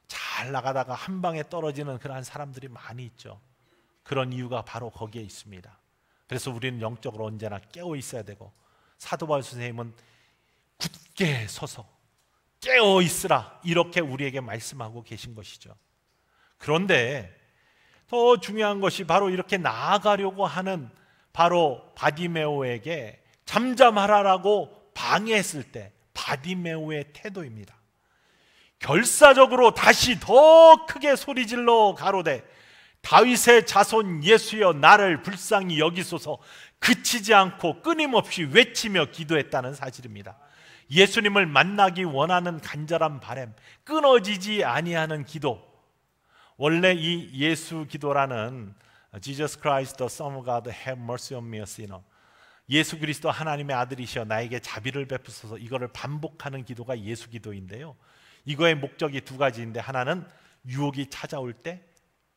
잘 나가다가 한 방에 떨어지는 그러한 사람들이 많이 있죠. 그런 이유가 바로 거기에 있습니다. 그래서 우리는 영적으로 언제나 깨어 있어야 되고, 사도 바울 선생님은 굳게 서서 깨어 있으라 이렇게 우리에게 말씀하고 계신 것이죠. 그런데 더 중요한 것이 바로 이렇게 나아가려고 하는 바로 바디메오에게 잠잠하라라고 방해했을 때 바디메오의 태도입니다. 결사적으로 다시 더 크게 소리질러 가로되 다윗의 자손 예수여 나를 불쌍히 여기소서 그치지 않고 끊임없이 외치며 기도했다는 사실입니다. 예수님을 만나기 원하는 간절한 바람, 끊어지지 아니하는 기도. 원래 이 예수 기도라는 Jesus Christ the Son of God have mercy on me a sinner, 예수 그리스도 하나님의 아들이시여 나에게 자비를 베푸소서, 이거를 반복하는 기도가 예수 기도인데요, 이거의 목적이 두 가지인데, 하나는 유혹이 찾아올 때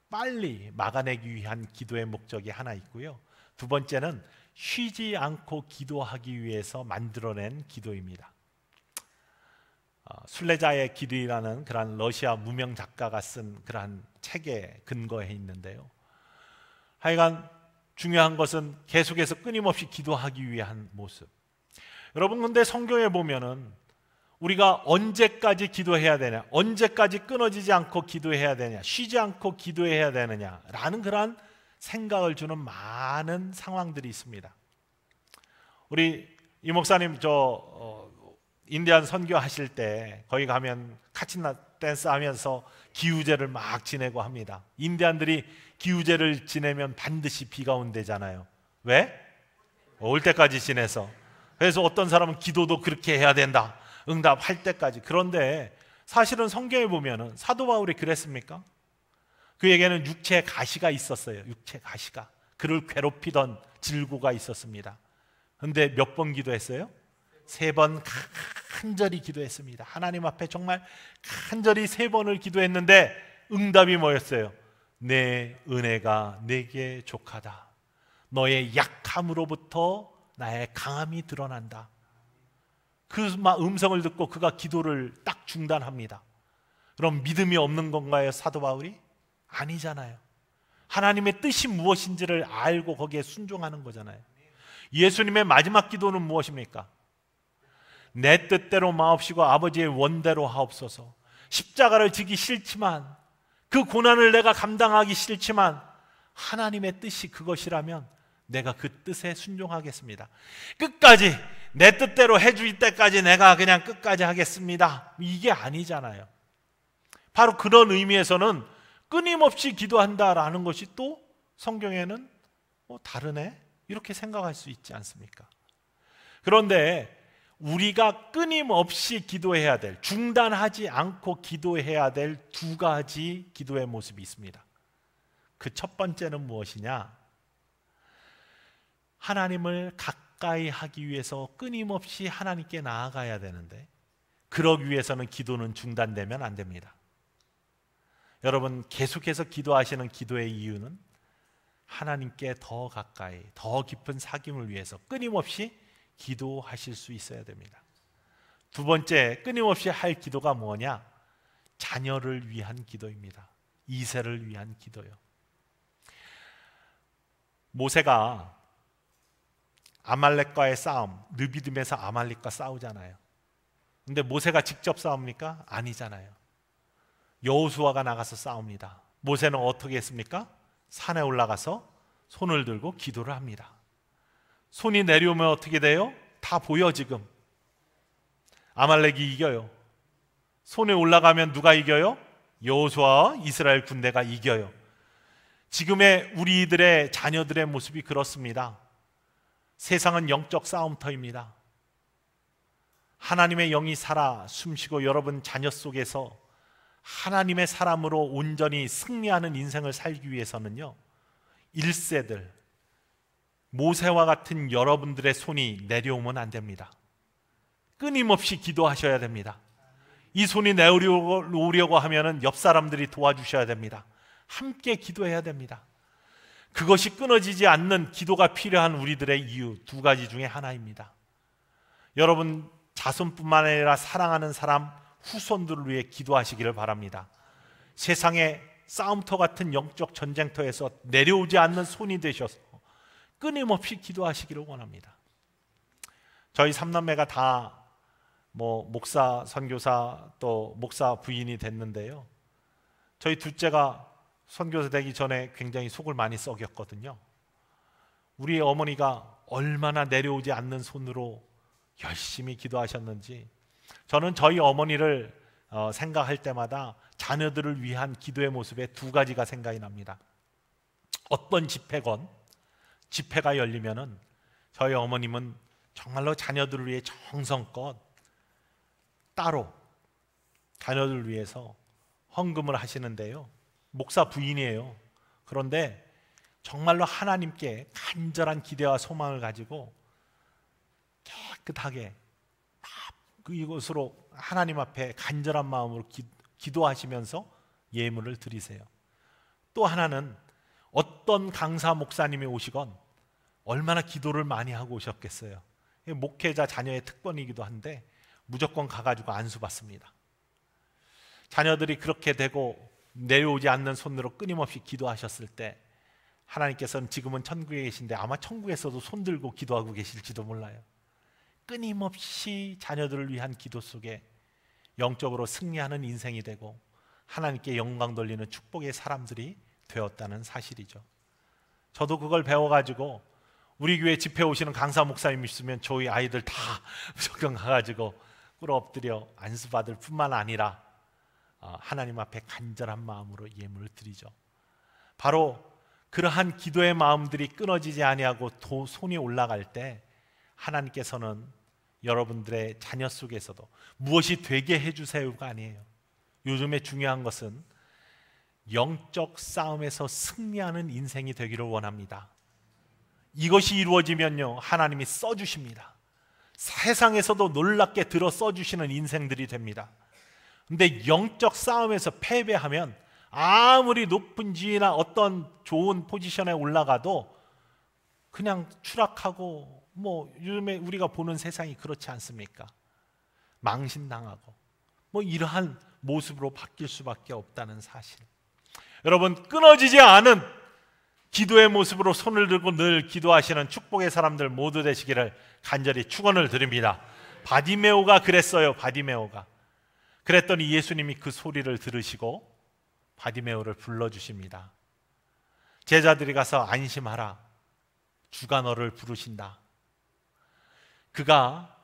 빨리 막아내기 위한 기도의 목적이 하나 있고요, 두 번째는 쉬지 않고 기도하기 위해서 만들어낸 기도입니다. 순례자의 길이라는 그러한 러시아 무명 작가가 쓴 그러한 책에 근거해 있는데요, 하여간 중요한 것은 계속해서 끊임없이 기도하기 위한 모습. 여러분, 근데 성경에 보면은 우리가 언제까지 기도해야 되냐, 언제까지 끊어지지 않고 기도해야 되냐, 쉬지 않고 기도해야 되느냐라는 그러한 생각을 주는 많은 상황들이 있습니다. 우리 이 목사님 인디안 선교하실 때 거기 가면 카치나 댄스 하면서 기우제를 막 지내고 합니다. 인디안들이 기우제를 지내면 반드시 비가 온대잖아요. 왜? 올 때까지 지내서. 그래서 어떤 사람은 기도도 그렇게 해야 된다, 응답할 때까지. 그런데 사실은 성경에 보면은 사도 바울이 그랬습니까? 그에게는 육체의 가시가 있었어요. 육체 가시가 그를 괴롭히던 질고가 있었습니다. 그런데 몇 번 기도했어요? 3번 간절히 기도했습니다. 하나님 앞에 정말 간절히 3번을 기도했는데 응답이 뭐였어요? 내 은혜가 내게 족하다. 너의 약함으로부터 나의 강함이 드러난다. 그 음성을 듣고 그가 기도를 딱 중단합니다. 그럼 믿음이 없는 건가요, 사도 바울이? 아니잖아요. 하나님의 뜻이 무엇인지를 알고 거기에 순종하는 거잖아요. 예수님의 마지막 기도는 무엇입니까? 내 뜻대로 마옵시고 아버지의 원대로 하옵소서. 십자가를 지기 싫지만, 그 고난을 내가 감당하기 싫지만 하나님의 뜻이 그것이라면 내가 그 뜻에 순종하겠습니다. 끝까지 내 뜻대로 해줄 때까지 내가 그냥 끝까지 하겠습니다. 이게 아니잖아요. 바로 그런 의미에서는 끊임없이 기도한다라는 것이 또 성경에는 다르네? 이렇게 생각할 수 있지 않습니까? 그런데 우리가 끊임없이 기도해야 될, 중단하지 않고 기도해야 될 2가지 기도의 모습이 있습니다. 그 첫 번째는 무엇이냐? 하나님을 가까이 하기 위해서 끊임없이 하나님께 나아가야 되는데, 그러기 위해서는 기도는 중단되면 안 됩니다. 여러분, 계속해서 기도하시는 기도의 이유는 하나님께 더 가까이, 더 깊은 사귐을 위해서 끊임없이 기도하실 수 있어야 됩니다. 2번째, 끊임없이 할 기도가 뭐냐? 자녀를 위한 기도입니다. 이세를 위한 기도요. 모세가 아말렉과의 싸움, 르비딤에서 아말렉과 싸우잖아요. 근데 모세가 직접 싸웁니까? 아니잖아요. 여호수아가 나가서 싸웁니다. 모세는 어떻게 했습니까? 산에 올라가서 손을 들고 기도를 합니다. 손이 내려오면 어떻게 돼요? 다 보여. 지금 아말렉이 이겨요. 손에 올라가면 누가 이겨요? 여호수아와 이스라엘 군대가 이겨요. 지금의 우리들의 자녀들의 모습이 그렇습니다. 세상은 영적 싸움터입니다. 하나님의 영이 살아 숨쉬고 여러분 자녀 속에서 하나님의 사람으로 온전히 승리하는 인생을 살기 위해서는요, 1세들 모세와 같은 여러분들의 손이 내려오면 안 됩니다. 끊임없이 기도하셔야 됩니다. 이 손이 내려오려고 하면은 옆 사람들이 도와주셔야 됩니다. 함께 기도해야 됩니다. 그것이 끊어지지 않는 기도가 필요한 우리들의 이유 2가지 중에 하나입니다. 여러분 자손뿐만 아니라 사랑하는 사람, 후손들을 위해 기도하시기를 바랍니다. 세상의 싸움터 같은 영적 전쟁터에서 내려오지 않는 손이 되셔서 끊임없이 기도하시기를 원합니다. 저희 3남매가 다 목사, 선교사, 또 목사 부인이 됐는데요, 저희 둘째가 선교사 되기 전에 굉장히 속을 많이 썩였거든요. 우리 어머니가 얼마나 내려오지 않는 손으로 열심히 기도하셨는지, 저는 저희 어머니를 생각할 때마다 자녀들을 위한 기도의 모습에 2가지가 생각이 납니다. 어떤 집회가 열리면은 저희 어머님은 정말로 자녀들을 위해 정성껏 따로 자녀들을 위해서 헌금을 하시는데요, 목사 부인이에요. 그런데 정말로 하나님께 간절한 기대와 소망을 가지고 깨끗하게 이것으로 하나님 앞에 간절한 마음으로 기도하시면서 예물을 드리세요. 또 하나는 어떤 강사 목사님이 오시건 얼마나 기도를 많이 하고 오셨겠어요. 목회자 자녀의 특권이기도 한데 무조건 가가지고 안수받습니다. 자녀들이 그렇게 되고 내려오지 않는 손으로 끊임없이 기도하셨을 때 하나님께서는 지금은 천국에 계신데 아마 천국에서도 손 들고 기도하고 계실지도 몰라요. 끊임없이 자녀들을 위한 기도 속에 영적으로 승리하는 인생이 되고 하나님께 영광 돌리는 축복의 사람들이 되었다는 사실이죠. 저도 그걸 배워가지고 우리 교회 집회 오시는 강사 목사님 있으면 저희 아이들 다 무조건 가가지고 꿇어 엎드려 안수받을 뿐만 아니라 하나님 앞에 간절한 마음으로 예물을 드리죠. 바로 그러한 기도의 마음들이 끊어지지 아니하고 손이 올라갈 때 하나님께서는 여러분들의 자녀 속에서도 무엇이 되게 해주세요가 아니에요. 요즘에 중요한 것은 영적 싸움에서 승리하는 인생이 되기를 원합니다. 이것이 이루어지면요, 하나님이 써주십니다. 세상에서도 놀랍게 들어 써주시는 인생들이 됩니다. 근데 영적 싸움에서 패배하면 아무리 높은 지위나 어떤 좋은 포지션에 올라가도 그냥 추락하고, 요즘에 우리가 보는 세상이 그렇지 않습니까? 망신당하고 이러한 모습으로 바뀔 수밖에 없다는 사실. 여러분, 끊어지지 않은 기도의 모습으로 손을 들고 늘 기도하시는 축복의 사람들 모두 되시기를 간절히 축원을 드립니다. 바디메오가 그랬어요. 바디메오가 그랬더니 예수님이 그 소리를 들으시고 바디메오를 불러주십니다. 제자들이 가서 안심하라, 주가 너를 부르신다. 그가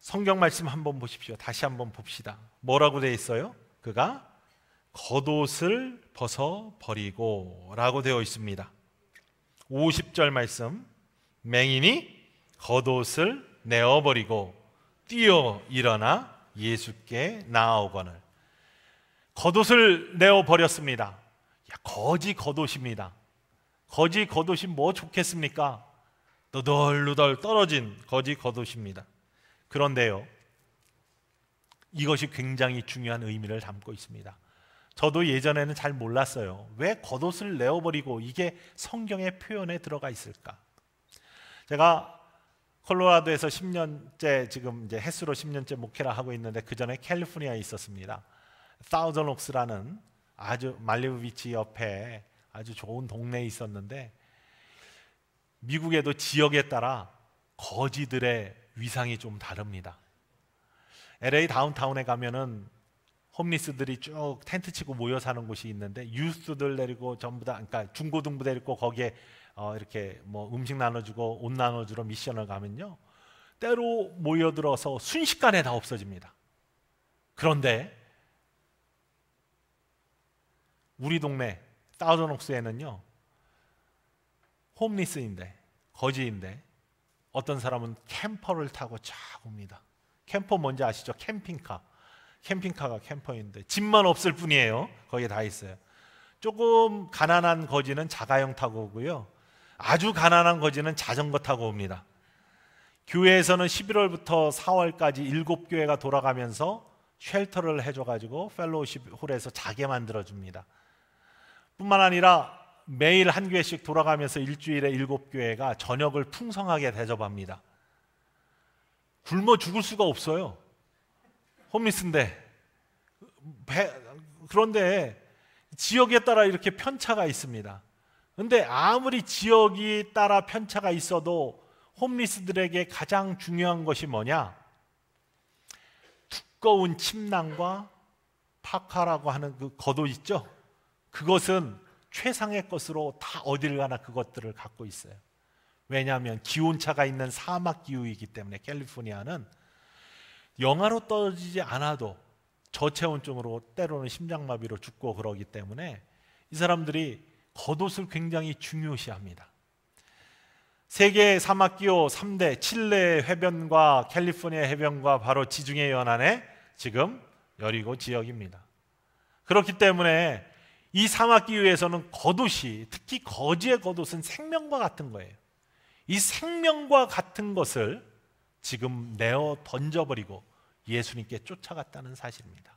성경 말씀 한번 보십시오. 다시 한번 봅시다. 뭐라고 되어 있어요? 그가 겉옷을 벗어버리고 라고 되어 있습니다. 50절 말씀, 맹인이 겉옷을 내어버리고 뛰어 일어나 예수께 나아오거늘. 겉옷을 내어버렸습니다. 거지 겉옷입니다. 거지 겉옷이 뭐 좋겠습니까? 너덜너덜 떨어진 거지 겉옷입니다. 그런데요, 이것이 굉장히 중요한 의미를 담고 있습니다. 저도 예전에는 잘 몰랐어요. 왜 겉옷을 내어버리고 이게 성경의 표현에 들어가 있을까? 제가 콜로라도에서 10년째, 지금 이제 햇수로 10년째 목회를 하고 있는데 그 전에 캘리포니아에 있었습니다. 사우전 옥스라는 아주 말리부 비치 옆에 아주 좋은 동네에 있었는데, 미국에도 지역에 따라 거지들의 위상이 좀 다릅니다. LA 다운타운에 가면은 홈리스들이 쭉 텐트 치고 모여 사는 곳이 있는데, 유스들 데리고 전부 다, 그러니까 중고등부 데리고 거기에 이렇게 음식 나눠주고 옷 나눠주러 미션을 가면요, 때로 모여들어서 순식간에 다 없어집니다. 그런데 우리 동네 사우전옥스에는요, 홈리스인데, 거지인데 어떤 사람은 캠퍼를 타고 쫙 옵니다. 캠퍼 뭔지 아시죠? 캠핑카. 캠핑카가 캠퍼인데 집만 없을 뿐이에요. 거기에 다 있어요. 조금 가난한 거지는 자가용 타고 오고요, 아주 가난한 거지는 자전거 타고 옵니다. 교회에서는 11월부터 4월까지 7교회가 돌아가면서 쉘터를 해줘가지고 펠로우십 홀에서 자게 만들어줍니다. 뿐만 아니라 매일 한 교회씩 돌아가면서 일주일에 7교회가 저녁을 풍성하게 대접합니다. 굶어 죽을 수가 없어요. 홈리스인데. 그런데 지역에 따라 이렇게 편차가 있습니다. 그런데 아무리 지역이 따라 편차가 있어도 홈리스들에게 가장 중요한 것이 뭐냐? 두꺼운 침낭과 파카라고 하는 그 겉옷 있죠? 그것은 최상의 것으로 다 어딜 가나 그것들을 갖고 있어요. 왜냐하면 기온차가 있는 사막 기후이기 때문에 캘리포니아는 영하로 떨어지지 않아도 저체온증으로 때로는 심장마비로 죽고 그러기 때문에 이 사람들이 겉옷을 굉장히 중요시합니다. 세계 사막 기후 3대 칠레 해변과 캘리포니아 해변과 바로 지중해 연안에 지금 여리고 지역입니다. 그렇기 때문에 이 사막 기후에서는 겉옷이, 특히 거지의 겉옷은 생명과 같은 거예요. 이 생명과 같은 것을 지금 내어 던져버리고 예수님께 쫓아갔다는 사실입니다.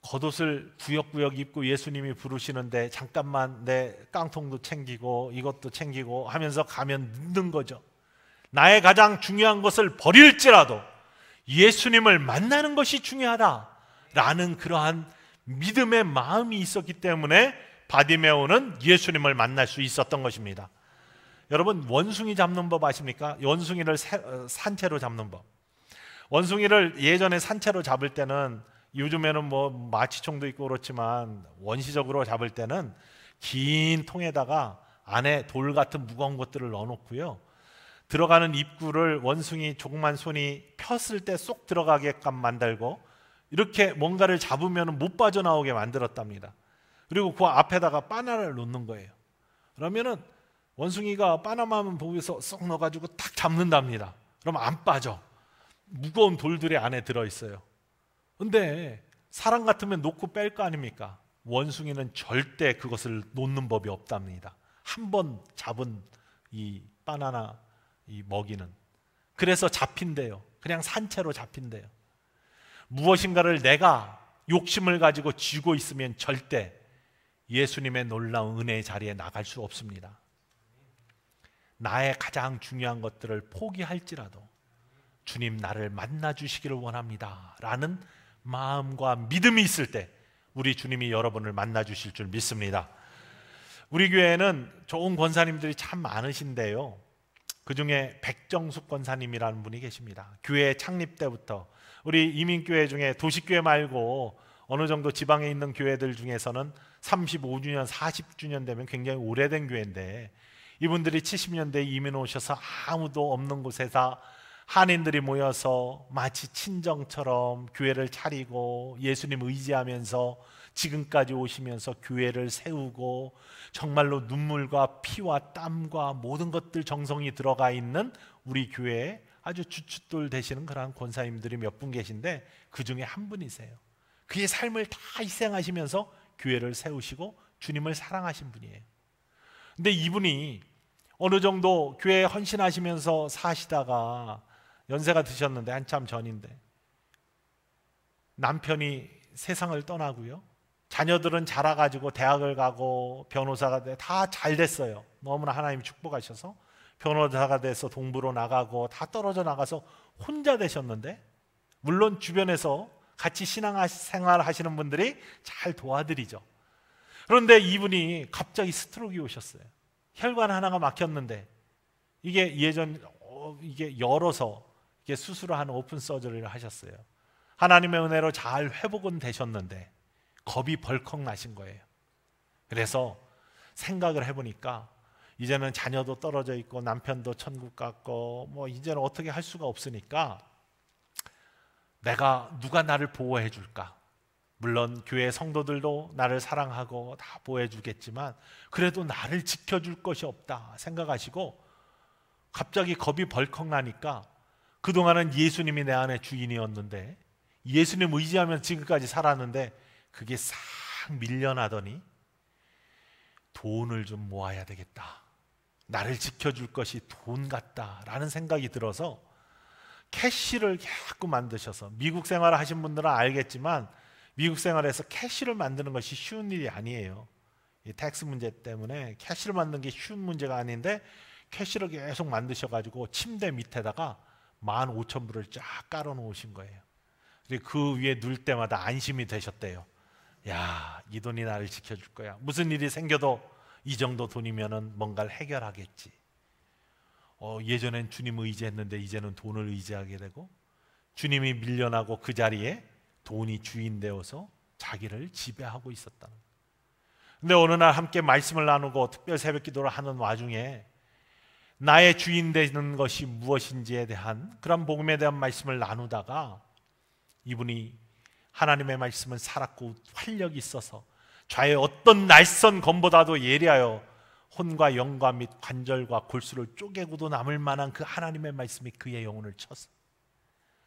겉옷을 구역구역 입고 예수님이 부르시는데 잠깐만 내 깡통도 챙기고 이것도 챙기고 하면서 가면 늦는 거죠. 나의 가장 중요한 것을 버릴지라도 예수님을 만나는 것이 중요하다라는 그러한 믿음의 마음이 있었기 때문에 바디메오는 예수님을 만날 수 있었던 것입니다. 여러분 원숭이 잡는 법 아십니까? 원숭이를 산채로 잡는 법. 원숭이를 예전에 산채로 잡을 때는, 요즘에는 뭐 마취총도 있고 그렇지만 원시적으로 잡을 때는 긴 통에다가 안에 돌 같은 무거운 것들을 넣어놓고요, 들어가는 입구를 원숭이 조그만 손이 폈을 때 쏙 들어가게끔 만들고 이렇게 뭔가를 잡으면 못 빠져나오게 만들었답니다. 그리고 그 앞에다가 바나나를 놓는 거예요. 그러면은 원숭이가 바나나만 보고서 쏙 넣어가지고 탁 잡는답니다. 그럼 안 빠져. 무거운 돌들이 안에 들어있어요. 근데 사람 같으면 놓고 뺄 거 아닙니까? 원숭이는 절대 그것을 놓는 법이 없답니다. 한 번 잡은 이 바나나, 이 먹이는. 그래서 잡힌대요. 그냥 산채로 잡힌대요. 무엇인가를 내가 욕심을 가지고 쥐고 있으면 절대 예수님의 놀라운 은혜의 자리에 나갈 수 없습니다. 나의 가장 중요한 것들을 포기할지라도 주님 나를 만나 주시기를 원합니다 라는 마음과 믿음이 있을 때 우리 주님이 여러분을 만나 주실 줄 믿습니다. 우리 교회에는 좋은 권사님들이 참 많으신데요, 그 중에 백정숙 권사님이라는 분이 계십니다. 교회 창립 때부터 우리 이민교회 중에 도시교회 말고 어느 정도 지방에 있는 교회들 중에서는 35주년, 40주년 되면 굉장히 오래된 교회인데, 이분들이 70년대에 이민 오셔서 아무도 없는 곳에서 한인들이 모여서 마치 친정처럼 교회를 차리고 예수님 의지하면서 지금까지 오시면서 교회를 세우고, 정말로 눈물과 피와 땀과 모든 것들 정성이 들어가 있는 우리 교회에 아주 주춧돌 되시는 그런 권사님들이 몇 분 계신데, 그 중에 한 분이세요. 그의 삶을 다 희생하시면서 교회를 세우시고 주님을 사랑하신 분이에요. 근데 이분이 어느 정도 교회에 헌신하시면서 사시다가 연세가 드셨는데, 한참 전인데 남편이 세상을 떠나고요, 자녀들은 자라가지고 대학을 가고 변호사가 돼 다 잘 됐어요. 너무나 하나님 축복하셔서 변호사가 돼서 동부로 나가고 다 떨어져 나가서 혼자 되셨는데, 물론 주변에서 같이 신앙생활 하시는 분들이 잘 도와드리죠. 그런데 이분이 갑자기 스트로크가 오셨어요. 혈관 하나가 막혔는데 이게 이게 열어서 이게 수술을 하는 오픈 서저리를 하셨어요. 하나님의 은혜로 잘 회복은 되셨는데 겁이 벌컥 나신 거예요. 그래서 생각을 해보니까 이제는 자녀도 떨어져 있고 남편도 천국 갔고 뭐 이제는 어떻게 할 수가 없으니까 누가 나를 보호해 줄까? 물론 교회 성도들도 나를 사랑하고 다 보호해 주겠지만 그래도 나를 지켜줄 것이 없다 생각하시고, 갑자기 겁이 벌컥 나니까 그동안은 예수님이 내 안에 주인이었는데, 예수님 의지하면 지금까지 살았는데 그게 싹 밀려나더니 돈을 좀 모아야 되겠다, 나를 지켜줄 것이 돈 같다라는 생각이 들어서 캐시를 자꾸 만드셔서, 미국 생활을 하신 분들은 알겠지만 미국 생활에서 캐시를 만드는 것이 쉬운 일이 아니에요. 이 텍스 문제 때문에 캐시를 만드는 게 쉬운 문제가 아닌데 캐시를 계속 만드셔가지고 침대 밑에다가 15,000불을 쫙 깔아 놓으신 거예요. 그리고 그 위에 누울 때마다 안심이 되셨대요. 야, 이 돈이 나를 지켜줄 거야. 무슨 일이 생겨도 이 정도 돈이면은 뭔가를 해결하겠지. 예전엔 주님 의지했는데 이제는 돈을 의지하게 되고, 주님이 밀려나고 그 자리에 돈이 주인 되어서 자기를 지배하고 있었다는 거예요. 근데 어느 날 함께 말씀을 나누고 특별 새벽 기도를 하는 와중에 나의 주인 되는 것이 무엇인지에 대한 그런 복음에 대한 말씀을 나누다가 이분이 하나님의 말씀은 살았고 활력이 있어서 좌의 어떤 날선 검보다도 예리하여 혼과 영과 및 관절과 골수를 쪼개고도 남을 만한 그 하나님의 말씀이 그의 영혼을 쳤어.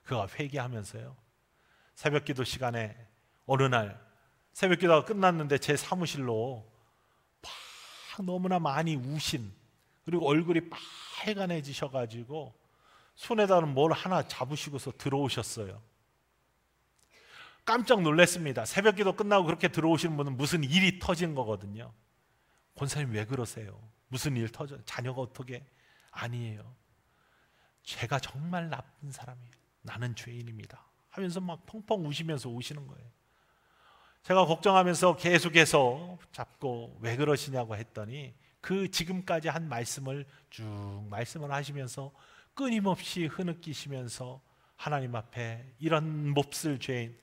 그가 회개하면서요, 새벽기도 시간에 어느 날 새벽기도가 끝났는데 제 사무실로 막 너무나 많이 우신, 그리고 얼굴이 빨간해지셔가지고 손에다는 뭘 하나 잡으시고서 들어오셨어요. 깜짝 놀랐습니다. 새벽기도 끝나고 그렇게 들어오시는 분은 무슨 일이 터진 거거든요. 권사님 왜 그러세요? 무슨 일 터져? 자녀가 어떻게? 아니에요. 제가 정말 나쁜 사람이에요. 나는 죄인입니다 하면서 막 펑펑 우시면서 오시는 거예요. 제가 걱정하면서 계속해서 잡고 왜 그러시냐고 했더니 그 지금까지 한 말씀을 쭉 말씀을 하시면서 끊임없이 흐느끼시면서 하나님 앞에 이런 몹쓸 죄인,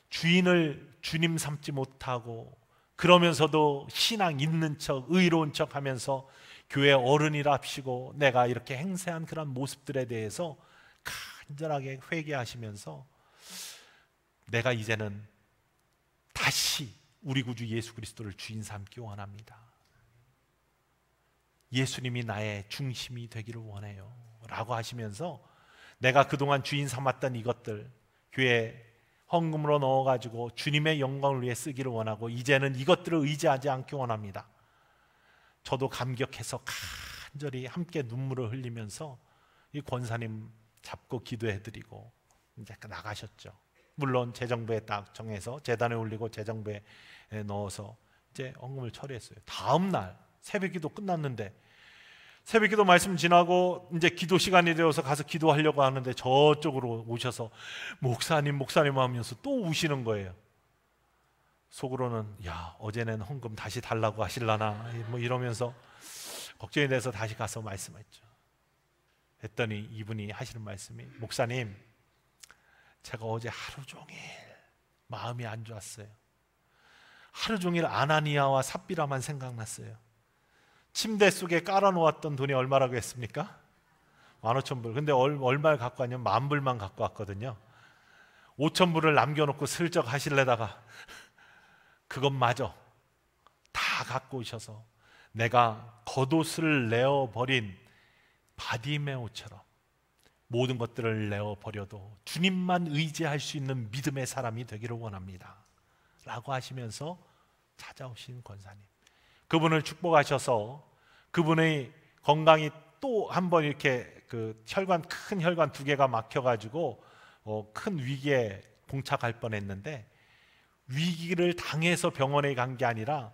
주인을 주님 삼지 못하고 그러면서도 신앙 있는 척 의로운 척 하면서 교회 어른이랍시고 내가 이렇게 행세한 그런 모습들에 대해서 간절하게 회개하시면서 내가 이제는 다시 우리 구주 예수 그리스도를 주인 삼기 원합니다. 예수님이 나의 중심이 되기를 원해요 라고 하시면서 내가 그동안 주인 삼았던 이것들 교회 헌금으로 넣어가지고 주님의 영광을 위해 쓰기를 원하고 이제는 이것들을 의지하지 않기 원합니다. 저도 감격해서 간절히 함께 눈물을 흘리면서 이 권사님 잡고 기도해드리고 이제 나가셨죠. 물론 재정부에 딱 정해서 재단에 올리고 재정부에 넣어서 이제 헌금을 처리했어요. 다음 날 새벽기도 끝났는데 새벽기도 말씀 지나고 이제 기도 시간이 되어서 가서 기도하려고 하는데 저쪽으로 오셔서 목사님 하면서 또 우시는 거예요. 속으로는 야 어제는 헌금 다시 달라고 하실라나 뭐 이러면서 걱정이 돼서 다시 가서 말씀했죠. 했더니 이분이 하시는 말씀이 목사님 제가 어제 하루 종일 마음이 안 좋았어요. 하루 종일 아나니아와 삽비라만 생각났어요. 침대 속에 깔아놓았던 돈이 얼마라고 했습니까? 15,000불. 근데 얼마를 갖고 왔냐면 10,000불만 갖고 왔거든요. 5,000불을 남겨놓고 슬쩍 하실래다가 그것마저 다 갖고 오셔서 내가 겉옷을 내어버린 바디메오처럼 모든 것들을 내어버려도 주님만 의지할 수 있는 믿음의 사람이 되기를 원합니다 라고 하시면서 찾아오신 권사님, 그분을 축복하셔서 그분의 건강이 또 한 번 이렇게 그 큰 혈관 2개가 막혀가지고 큰 위기에 봉착할 뻔했는데 위기를 당해서 병원에 간 게 아니라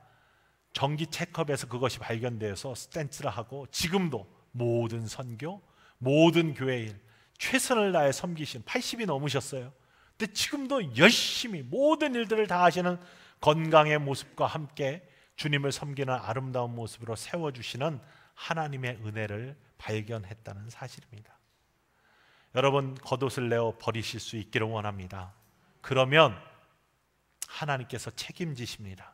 정기 체크업에서 그것이 발견되어서 스탠스를 하고 지금도 모든 선교, 모든 교회 일 최선을 다해 섬기신 80이 넘으셨어요. 근데 지금도 열심히 모든 일들을 다 하시는 건강의 모습과 함께 주님을 섬기는 아름다운 모습으로 세워주시는 하나님의 은혜를 발견했다는 사실입니다. 여러분 겉옷을 내어 버리실 수 있기를 원합니다. 그러면 하나님께서 책임지십니다.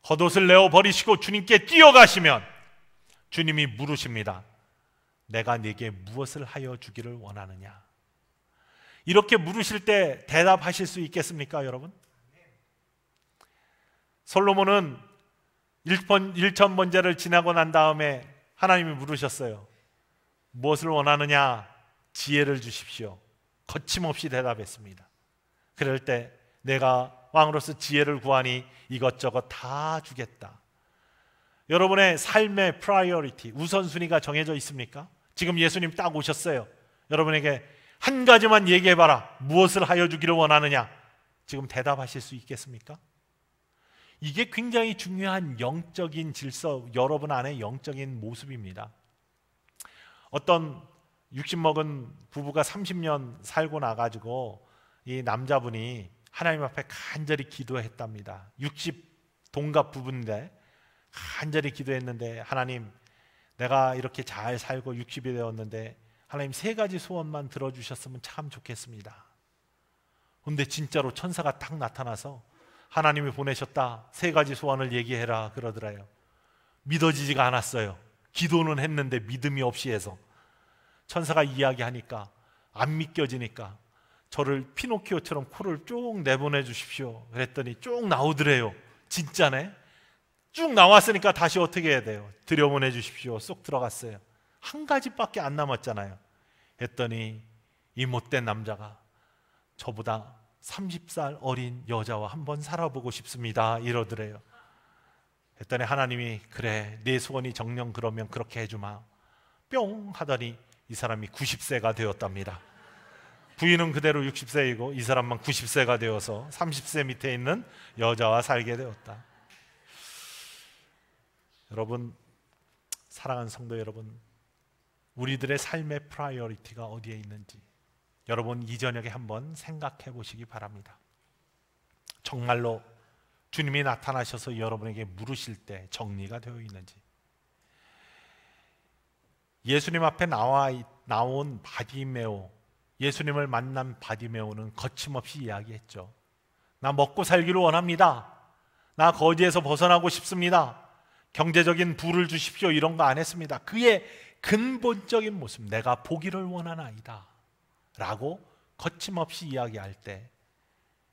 겉옷을 내어 버리시고 주님께 뛰어가시면 주님이 물으십니다. 내가 네게 무엇을 하여 주기를 원하느냐? 이렇게 물으실 때 대답하실 수 있겠습니까, 여러분? 솔로몬은 1,000번제를 지나고 난 다음에 하나님이 물으셨어요. 무엇을 원하느냐? 지혜를 주십시오. 거침없이 대답했습니다. 그럴 때 내가 왕으로서 지혜를 구하니 이것저것 다 주겠다. 여러분의 삶의 프라이어리티, 우선순위가 정해져 있습니까? 지금 예수님 딱 오셨어요. 여러분에게 한 가지만 얘기해봐라. 무엇을 하여 주기를 원하느냐? 지금 대답하실 수 있겠습니까? 이게 굉장히 중요한 영적인 질서, 여러분 안에 영적인 모습입니다. 어떤 60 먹은 부부가 30년 살고 나가지고 이 남자분이 하나님 앞에 간절히 기도했답니다. 60 동갑 부부인데 간절히 기도했는데 하나님, 내가 이렇게 잘 살고 60이 되었는데 하나님 3가지 소원만 들어주셨으면 참 좋겠습니다. 근데 진짜로 천사가 딱 나타나서 하나님이 보내셨다, 3가지 소원을 얘기해라 그러더래요. 믿어지지가 않았어요. 기도는 했는데 믿음이 없이 해서. 천사가 이야기하니까 안 믿겨지니까 저를 피노키오처럼 코를 쭉 내보내 주십시오 그랬더니 쭉 나오더래요. 진짜네. 쭉 나왔으니까 다시 어떻게 해야 돼요? 들여보내 주십시오. 쏙 들어갔어요. 한 가지밖에 안 남았잖아요. 했더니 이 못된 남자가 저보다 30살 어린 여자와 한번 살아보고 싶습니다 이러더래요. 했더니 하나님이 그래, 내 소원이 정녕 그러면 그렇게 해주마. 뿅 하더니 이 사람이 90세가 되었답니다. 부인은 그대로 60세이고 이 사람만 90세가 되어서 30세 밑에 있는 여자와 살게 되었다. 여러분, 사랑하는 성도 여러분, 우리들의 삶의 프라이어리티가 어디에 있는지 여러분 이 저녁에 한번 생각해 보시기 바랍니다. 정말로 주님이 나타나셔서 여러분에게 물으실 때 정리가 되어 있는지. 예수님 앞에 나온 바디메오, 예수님을 만난 바디메오는 거침없이 이야기했죠. 나 먹고 살기를 원합니다. 나 거지에서 벗어나고 싶습니다. 경제적인 부를 주십시오. 이런 거 안 했습니다. 그의 근본적인 모습, 내가 보기를 원하나이다 라고 거침없이 이야기할 때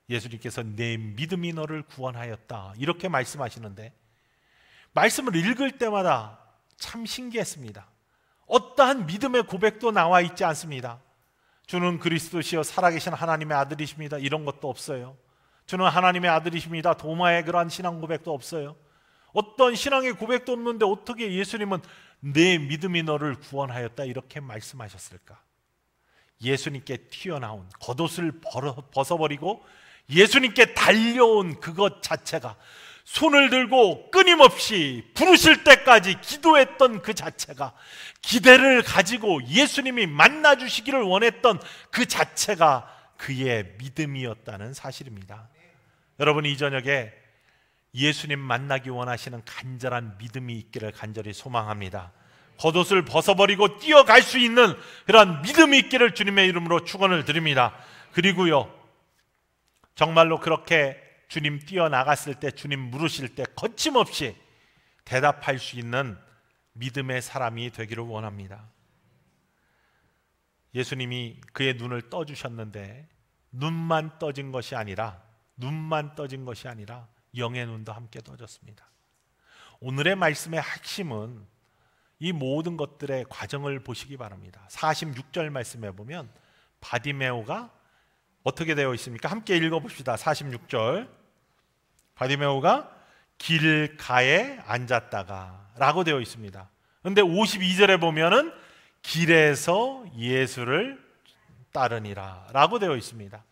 예수님께서 내 믿음이 너를 구원하였다 이렇게 말씀하시는데, 말씀을 읽을 때마다 참 신기했습니다. 어떠한 믿음의 고백도 나와 있지 않습니다. 주는 그리스도시여 살아계신 하나님의 아들이십니다 이런 것도 없어요. 주는 하나님의 아들이십니다 도마의 그러한 신앙 고백도 없어요. 어떤 신앙의 고백도 없는데 어떻게 예수님은 내 믿음이 너를 구원하였다 이렇게 말씀하셨을까? 예수님께 튀어나온 겉옷을 벗어버리고 예수님께 달려온 그것 자체가, 손을 들고 끊임없이 부르실 때까지 기도했던 그 자체가, 기대를 가지고 예수님이 만나주시기를 원했던 그 자체가 그의 믿음이었다는 사실입니다. 여러분, 이 저녁에 예수님 만나기 원하시는 간절한 믿음이 있기를 간절히 소망합니다. 겉옷을 벗어버리고 뛰어갈 수 있는 그런 믿음이 있기를 주님의 이름으로 축원을 드립니다. 그리고요, 정말로 그렇게 주님 뛰어나갔을 때, 주님 물으실 때 거침없이 대답할 수 있는 믿음의 사람이 되기를 원합니다. 예수님이 그의 눈을 떠주셨는데 눈만 떠진 것이 아니라 영의 눈도 함께 떠졌습니다. 오늘의 말씀의 핵심은 이 모든 것들의 과정을 보시기 바랍니다. 46절 말씀에 보면 바디메오가 어떻게 되어 있습니까? 함께 읽어봅시다. 46절, 바디메오가 길가에 앉았다가 라고 되어 있습니다. 그런데 52절에 보면은 길에서 예수를 따르니라 라고 되어 있습니다.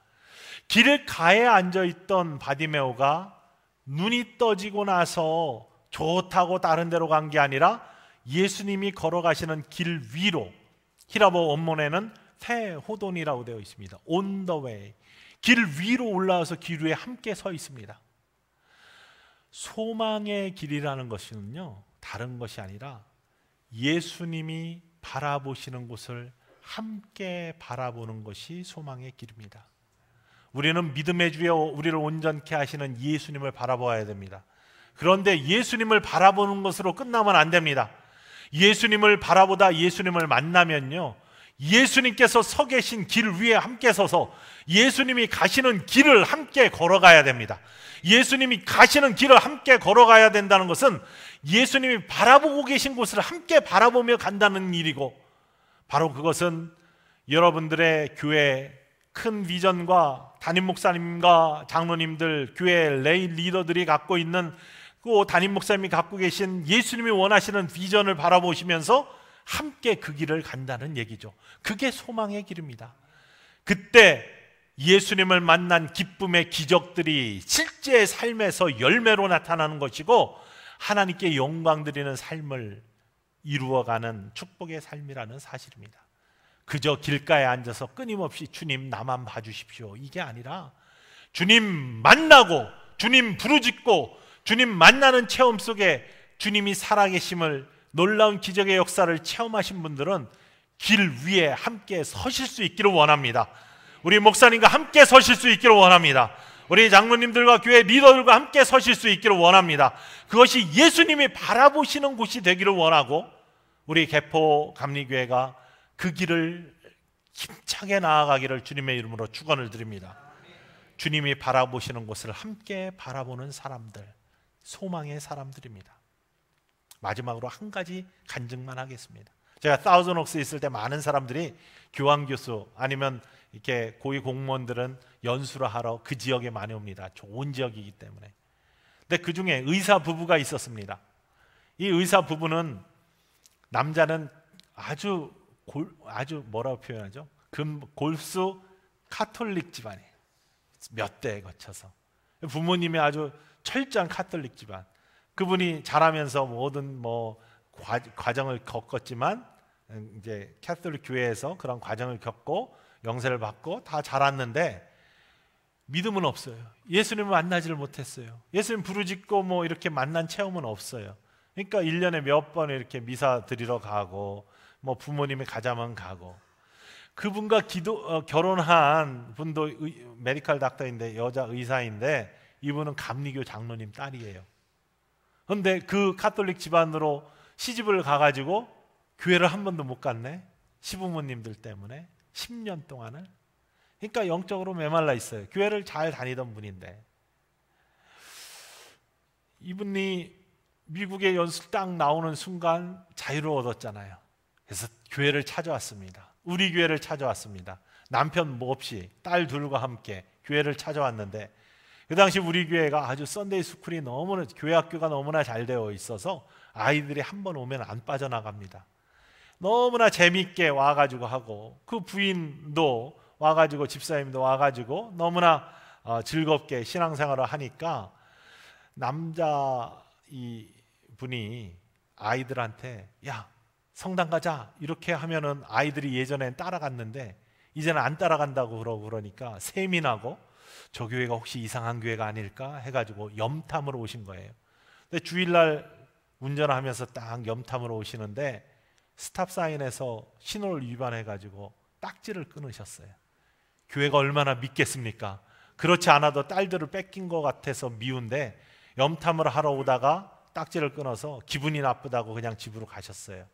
길가에 앉아있던 바디메오가 눈이 떠지고 나서 좋다고 다른 데로 간 게 아니라 예수님이 걸어가시는 길 위로, 히라보 원문에는 테호돈이라고 되어 있습니다. On the way, 길 위로 올라와서 길 위에 함께 서 있습니다. 소망의 길이라는 것은요, 다른 것이 아니라 예수님이 바라보시는 곳을 함께 바라보는 것이 소망의 길입니다. 우리는 믿음의 주여 우리를 온전케 하시는 예수님을 바라보아야 됩니다. 그런데 예수님을 바라보는 것으로 끝나면 안 됩니다. 예수님을 바라보다 예수님을 만나면요, 예수님께서 서 계신 길 위에 함께 서서 예수님이 가시는 길을 함께 걸어가야 됩니다. 예수님이 가시는 길을 함께 걸어가야 된다는 것은 예수님이 바라보고 계신 곳을 함께 바라보며 간다는 일이고, 바로 그것은 여러분들의 교회 큰 비전과 담임 목사님과 장로님들, 교회 레이 리더들이 갖고 있는 그 담임 목사님이 갖고 계신 예수님이 원하시는 비전을 바라보시면서 함께 그 길을 간다는 얘기죠. 그게 소망의 길입니다. 그때 예수님을 만난 기쁨의 기적들이 실제 삶에서 열매로 나타나는 것이고, 하나님께 영광 드리는 삶을 이루어가는 축복의 삶이라는 사실입니다. 그저 길가에 앉아서 끊임없이 주님 나만 봐주십시오 이게 아니라, 주님 만나고 주님 부르짖고 주님 만나는 체험 속에 주님이 살아계심을, 놀라운 기적의 역사를 체험하신 분들은 길 위에 함께 서실 수 있기를 원합니다. 우리 목사님과 함께 서실 수 있기를 원합니다. 우리 장로님들과 교회 리더들과 함께 서실 수 있기를 원합니다. 그것이 예수님이 바라보시는 곳이 되기를 원하고, 우리 개포 감리교회가 그 길을 힘차게 나아가기를 주님의 이름으로 축원을 드립니다. 주님이 바라보시는 곳을 함께 바라보는 사람들, 소망의 사람들입니다. 마지막으로 한 가지 간증만 하겠습니다. 제가 사우전옥스에 있을 때 많은 사람들이 교환교수 아니면 이렇게 고위 공무원들은 연수를 하러 그 지역에 많이 옵니다. 좋은 지역이기 때문에. 근데 그 중에 의사 부부가 있었습니다. 이 의사 부부는, 남자는 아주 뭐라고 표현하죠? 골수 카톨릭 집안이에요. 몇 대에 거쳐서 부모님이 아주 철저한 카톨릭 집안. 그분이 자라면서 모든 과정을 겪었지만, 이제 카톨릭 교회에서 그런 과정을 겪고 영세를 받고 다 자랐는데, 믿음은 없어요. 예수님을 만나지를 못했어요. 예수님 부르짖고 뭐 이렇게 만난 체험은 없어요. 그러니까 1년에 몇 번 이렇게 미사 드리러 가고 뭐 부모님이 가자면 가고, 그분과 결혼한 분도 메디컬 닥터인데 여자 의사인데 이분은 감리교 장로님 딸이에요. 그런데 그 카톨릭 집안으로 시집을 가가지고 교회를 한 번도 못 갔네. 시부모님들 때문에 10년 동안을. 그러니까 영적으로 메말라 있어요. 교회를 잘 다니던 분인데 이분이 미국의 연수 딱 나오는 순간 자유를 얻었잖아요. 그래서 교회를 찾아왔습니다. 우리 교회를 찾아왔습니다. 남편 뭐 없이 딸 둘과 함께 교회를 찾아왔는데, 그 당시 우리 교회가 아주 썬데이 스쿨이 너무나, 교회 학교가 너무나 잘 되어 있어서 아이들이 한 번 오면 안 빠져나갑니다. 너무나 재미있게 와가지고 하고, 그 부인도 와가지고, 집사님도 와가지고 너무나 즐겁게 신앙생활을 하니까 남자 이 분이 아이들한테 야 성당 가자 이렇게 하면은 아이들이 예전엔 따라갔는데 이제는 안 따라간다고 그러니까 세민하고 저 교회가 혹시 이상한 교회가 아닐까 해가지고 염탐으로 오신 거예요. 근데 주일날 운전하면서 딱 염탐으로 오시는데 스탑사인에서 신호를 위반해가지고 딱지를 끊으셨어요. 교회가 얼마나 믿겠습니까? 그렇지 않아도 딸들을 뺏긴 것 같아서 미운데 염탐을 하러 오다가 딱지를 끊어서 기분이 나쁘다고 그냥 집으로 가셨어요.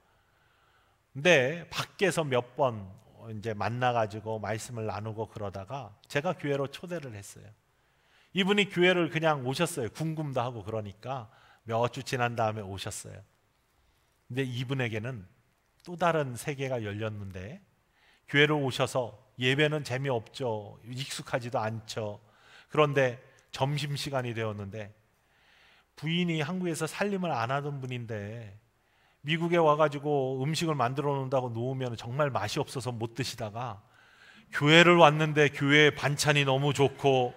근데 밖에서 몇 번 이제 만나가지고 말씀을 나누고 그러다가 제가 교회로 초대를 했어요. 이분이 교회를 그냥 오셨어요. 궁금도 하고 그러니까 몇 주 지난 다음에 오셨어요. 근데 이분에게는 또 다른 세계가 열렸는데, 교회로 오셔서 예배는 재미없죠. 익숙하지도 않죠. 그런데 점심시간이 되었는데 부인이 한국에서 살림을 안 하던 분인데 미국에 와가지고 음식을 만들어 놓는다고 놓으면 정말 맛이 없어서 못 드시다가 교회를 왔는데 교회 반찬이 너무 좋고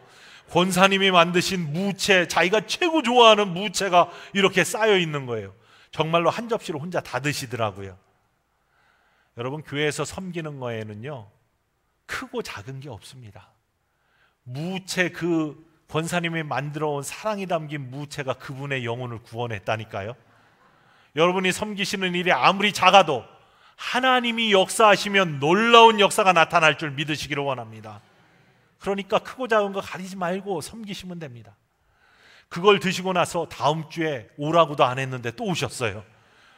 권사님이 만드신 무채, 자기가 최고 좋아하는 무채가 이렇게 쌓여 있는 거예요. 정말로 한 접시를 혼자 다 드시더라고요. 여러분, 교회에서 섬기는 거에는요 크고 작은 게 없습니다. 무채, 그 권사님이 만들어 온 사랑이 담긴 무채가 그분의 영혼을 구원했다니까요. 여러분이 섬기시는 일이 아무리 작아도 하나님이 역사하시면 놀라운 역사가 나타날 줄 믿으시기를 원합니다. 그러니까 크고 작은 거 가리지 말고 섬기시면 됩니다. 그걸 드시고 나서 다음 주에 오라고도 안 했는데 또 오셨어요.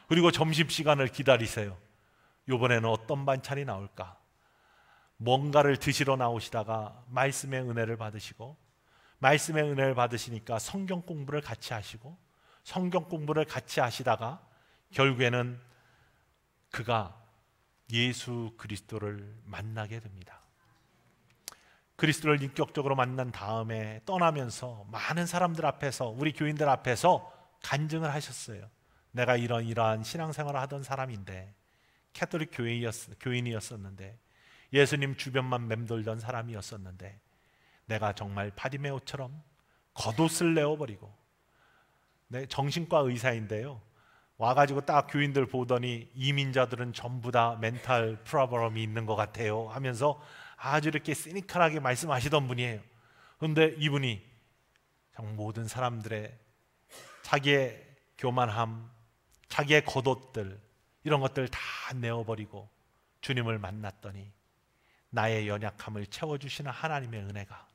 그리고 점심시간을 기다리세요. 이번에는 어떤 반찬이 나올까? 뭔가를 드시러 나오시다가 말씀의 은혜를 받으시고, 말씀의 은혜를 받으시니까 성경 공부를 같이 하시고, 성경 공부를 같이 하시다가 결국에는 그가 예수 그리스도를 만나게 됩니다. 그리스도를 인격적으로 만난 다음에 떠나면서 많은 사람들 앞에서, 우리 교인들 앞에서 간증을 하셨어요. 내가 이러한 신앙생활을 하던 사람인데, 캐톨릭 교인이었었는데, 예수님 주변만 맴돌던 사람이었었는데, 내가 정말 바디메오처럼 겉옷을 내어버리고, 정신과 의사인데요, 와가지고 딱 교인들 보더니 이민자들은 전부 다 멘탈 프로블럼이 있는 것 같아요 하면서 아주 이렇게 시니컬하게 말씀하시던 분이에요. 그런데 이분이 정말 모든 사람들의 자기의 교만함, 자기의 겉옷들, 이런 것들 다 내어버리고 주님을 만났더니 나의 연약함을 채워주시는 하나님의 은혜가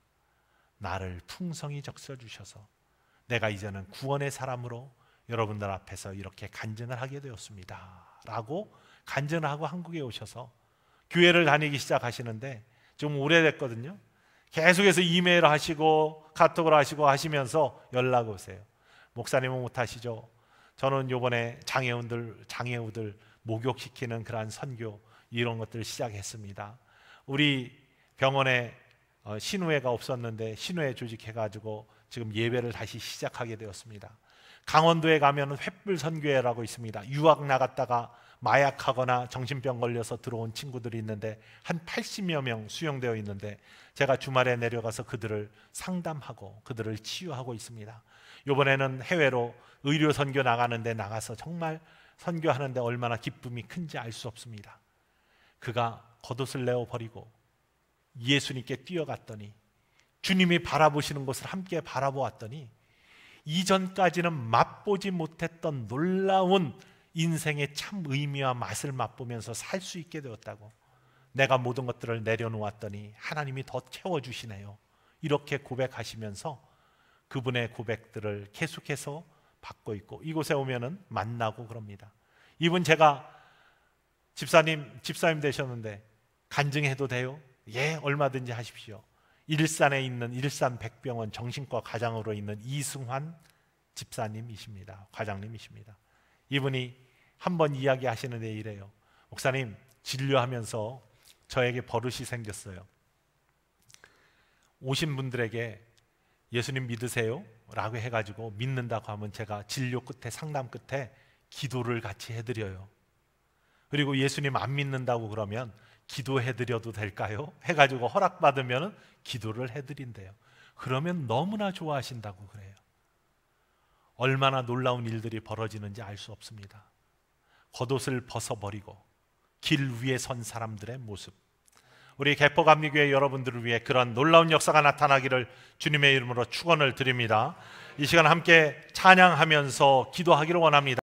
나를 풍성히 적셔주셔서 내가 이제는 구원의 사람으로 여러분들 앞에서 이렇게 간증을 하게 되었습니다 라고 간증을 하고 한국에 오셔서 교회를 다니기 시작하시는데, 좀 오래됐거든요. 계속해서 이메일 하시고 카톡을 하시고 하시면서 연락 오세요. 목사님은 못하시죠? 저는 요번에 장애우들 목욕시키는 그러한 선교, 이런 것들을 시작했습니다. 우리 병원에 신우회가 없었는데 신우회 조직해가지고 지금 예배를 다시 시작하게 되었습니다. 강원도에 가면 횃불 선교회라고 있습니다. 유학 나갔다가 마약하거나 정신병 걸려서 들어온 친구들이 있는데 한 80여 명 수용되어 있는데, 제가 주말에 내려가서 그들을 상담하고 그들을 치유하고 있습니다. 이번에는 해외로 의료 선교 나가서 정말 선교하는데 얼마나 기쁨이 큰지 알 수 없습니다. 그가 겉옷을 내어버리고 예수님께 뛰어갔더니 주님이 바라보시는 것을 함께 바라보았더니 이전까지는 맛보지 못했던 놀라운 인생의 참 의미와 맛을 맛보면서 살 수 있게 되었다고. 내가 모든 것들을 내려놓았더니 하나님이 더 채워주시네요. 이렇게 고백하시면서 그분의 고백들을 계속해서 받고 있고, 이곳에 오면은 만나고 그럽니다. 이분 제가 집사님 되셨는데 간증해도 돼요? 예, 얼마든지 하십시오. 일산에 있는 일산백병원 정신과 과장으로 있는 이승환 집사님이십니다. 과장님이십니다. 이분이 한번 이야기하시는데 이래요. 목사님, 진료하면서 저에게 버릇이 생겼어요. 오신 분들에게 예수님 믿으세요? 라고 해가지고 믿는다고 하면 제가 진료 끝에, 상담 끝에 기도를 같이 해드려요. 그리고 예수님 안 믿는다고 그러면 기도해드려도 될까요? 해가지고 허락받으면 기도를 해드린대요. 그러면 너무나 좋아하신다고 그래요. 얼마나 놀라운 일들이 벌어지는지 알 수 없습니다. 겉옷을 벗어버리고 길 위에 선 사람들의 모습, 우리 개포감리교회 여러분들을 위해 그런 놀라운 역사가 나타나기를 주님의 이름으로 축원을 드립니다. 이 시간 함께 찬양하면서 기도하기를 원합니다.